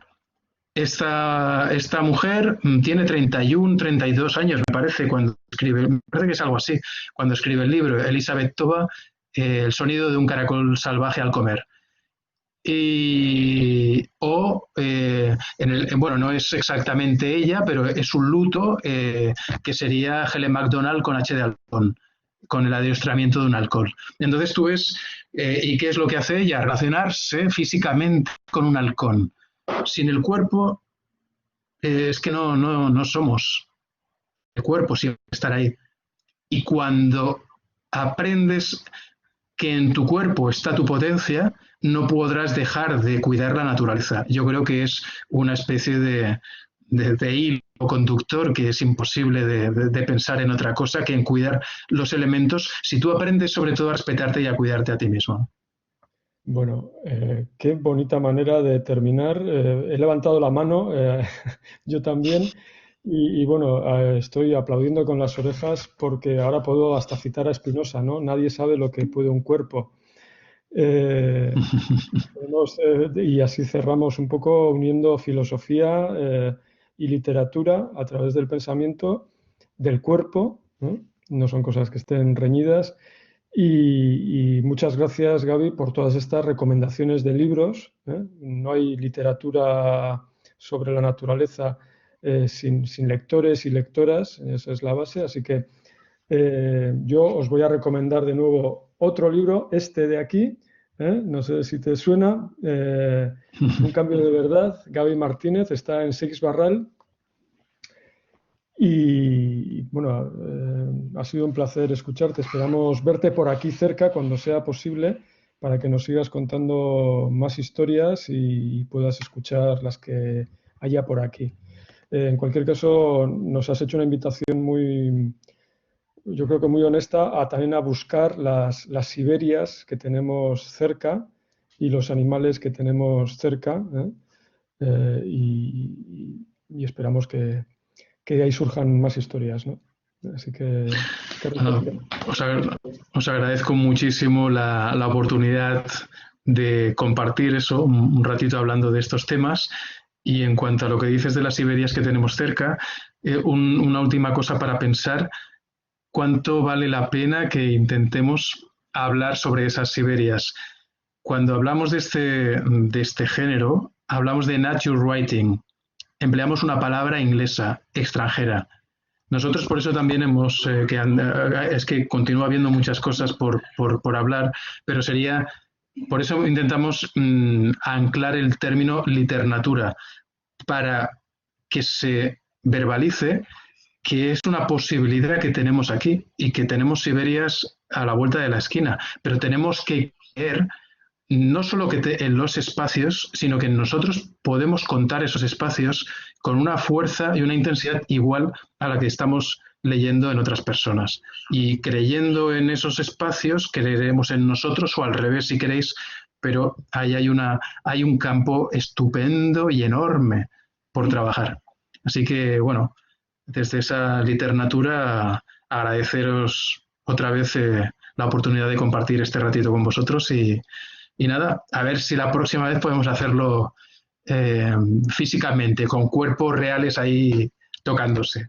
Esta mujer tiene 31, 32 años, me parece, cuando escribe, me parece que es algo así, cuando escribe el libro. Elizabeth Toba, El sonido de un caracol salvaje al comer. Bueno, no es exactamente ella, pero es un luto que sería Helen MacDonald con H de halcón, con el adiestramiento de un halcón. Entonces tú ves, ¿y qué es lo que hace ella? Relacionarse físicamente con un halcón. Sin el cuerpo, es que no somos. El cuerpo siempre estará ahí. Y cuando aprendes que en tu cuerpo está tu potencia, no podrás dejar de cuidar la naturaleza. Yo creo que es una especie de hilo conductor, que es imposible de pensar en otra cosa que en cuidar los elementos, si tú aprendes sobre todo a respetarte y a cuidarte a ti mismo. Bueno, qué bonita manera de terminar. He levantado la mano, yo también, y bueno, estoy aplaudiendo con las orejas porque ahora puedo hasta citar a Spinoza, ¿no? Nadie sabe lo que puede un cuerpo. Y así cerramos un poco uniendo filosofía y literatura a través del pensamiento, del cuerpo, ¿no? No son cosas que estén reñidas. Y muchas gracias, Gaby, por todas estas recomendaciones de libros, ¿eh? No hay literatura sobre la naturaleza sin lectores y lectoras, esa es la base. Así que yo os voy a recomendar de nuevo otro libro, este de aquí, no sé si te suena, Un cambio de verdad, Gaby Martínez, está en Seix Barral. Y bueno, ha sido un placer escucharte. Esperamos verte por aquí cerca cuando sea posible para que nos sigas contando más historias y puedas escuchar las que haya por aquí. En cualquier caso, nos has hecho una invitación muy, yo creo que muy honesta, también a buscar las Siberias que tenemos cerca y los animales que tenemos cerca, y esperamos que de ahí surjan más historias, ¿no? Así que... Bueno, os agradezco muchísimo la oportunidad de compartir eso, un ratito hablando de estos temas. Y en cuanto a lo que dices de las Siberias que tenemos cerca, una última cosa para pensar: ¿cuánto vale la pena que intentemos hablar sobre esas Siberias? Cuando hablamos de este género, hablamos de nature writing. Empleamos una palabra inglesa, extranjera. Nosotros por eso también es que continúa habiendo muchas cosas por hablar, pero por eso intentamos anclar el término literatura, para que se verbalice que es una posibilidad que tenemos aquí y que tenemos Siberias a la vuelta de la esquina, pero tenemos que creer no solo en los espacios, sino que nosotros podemos contar esos espacios con una fuerza y una intensidad igual a la que estamos leyendo en otras personas. Y creyendo en esos espacios, creeremos en nosotros, o al revés si queréis, pero ahí hay un campo estupendo y enorme por trabajar. Así que, bueno, desde esa literatura, agradeceros otra vez la oportunidad de compartir este ratito con vosotros y nada, a ver si la próxima vez podemos hacerlo físicamente, con cuerpos reales ahí tocándose.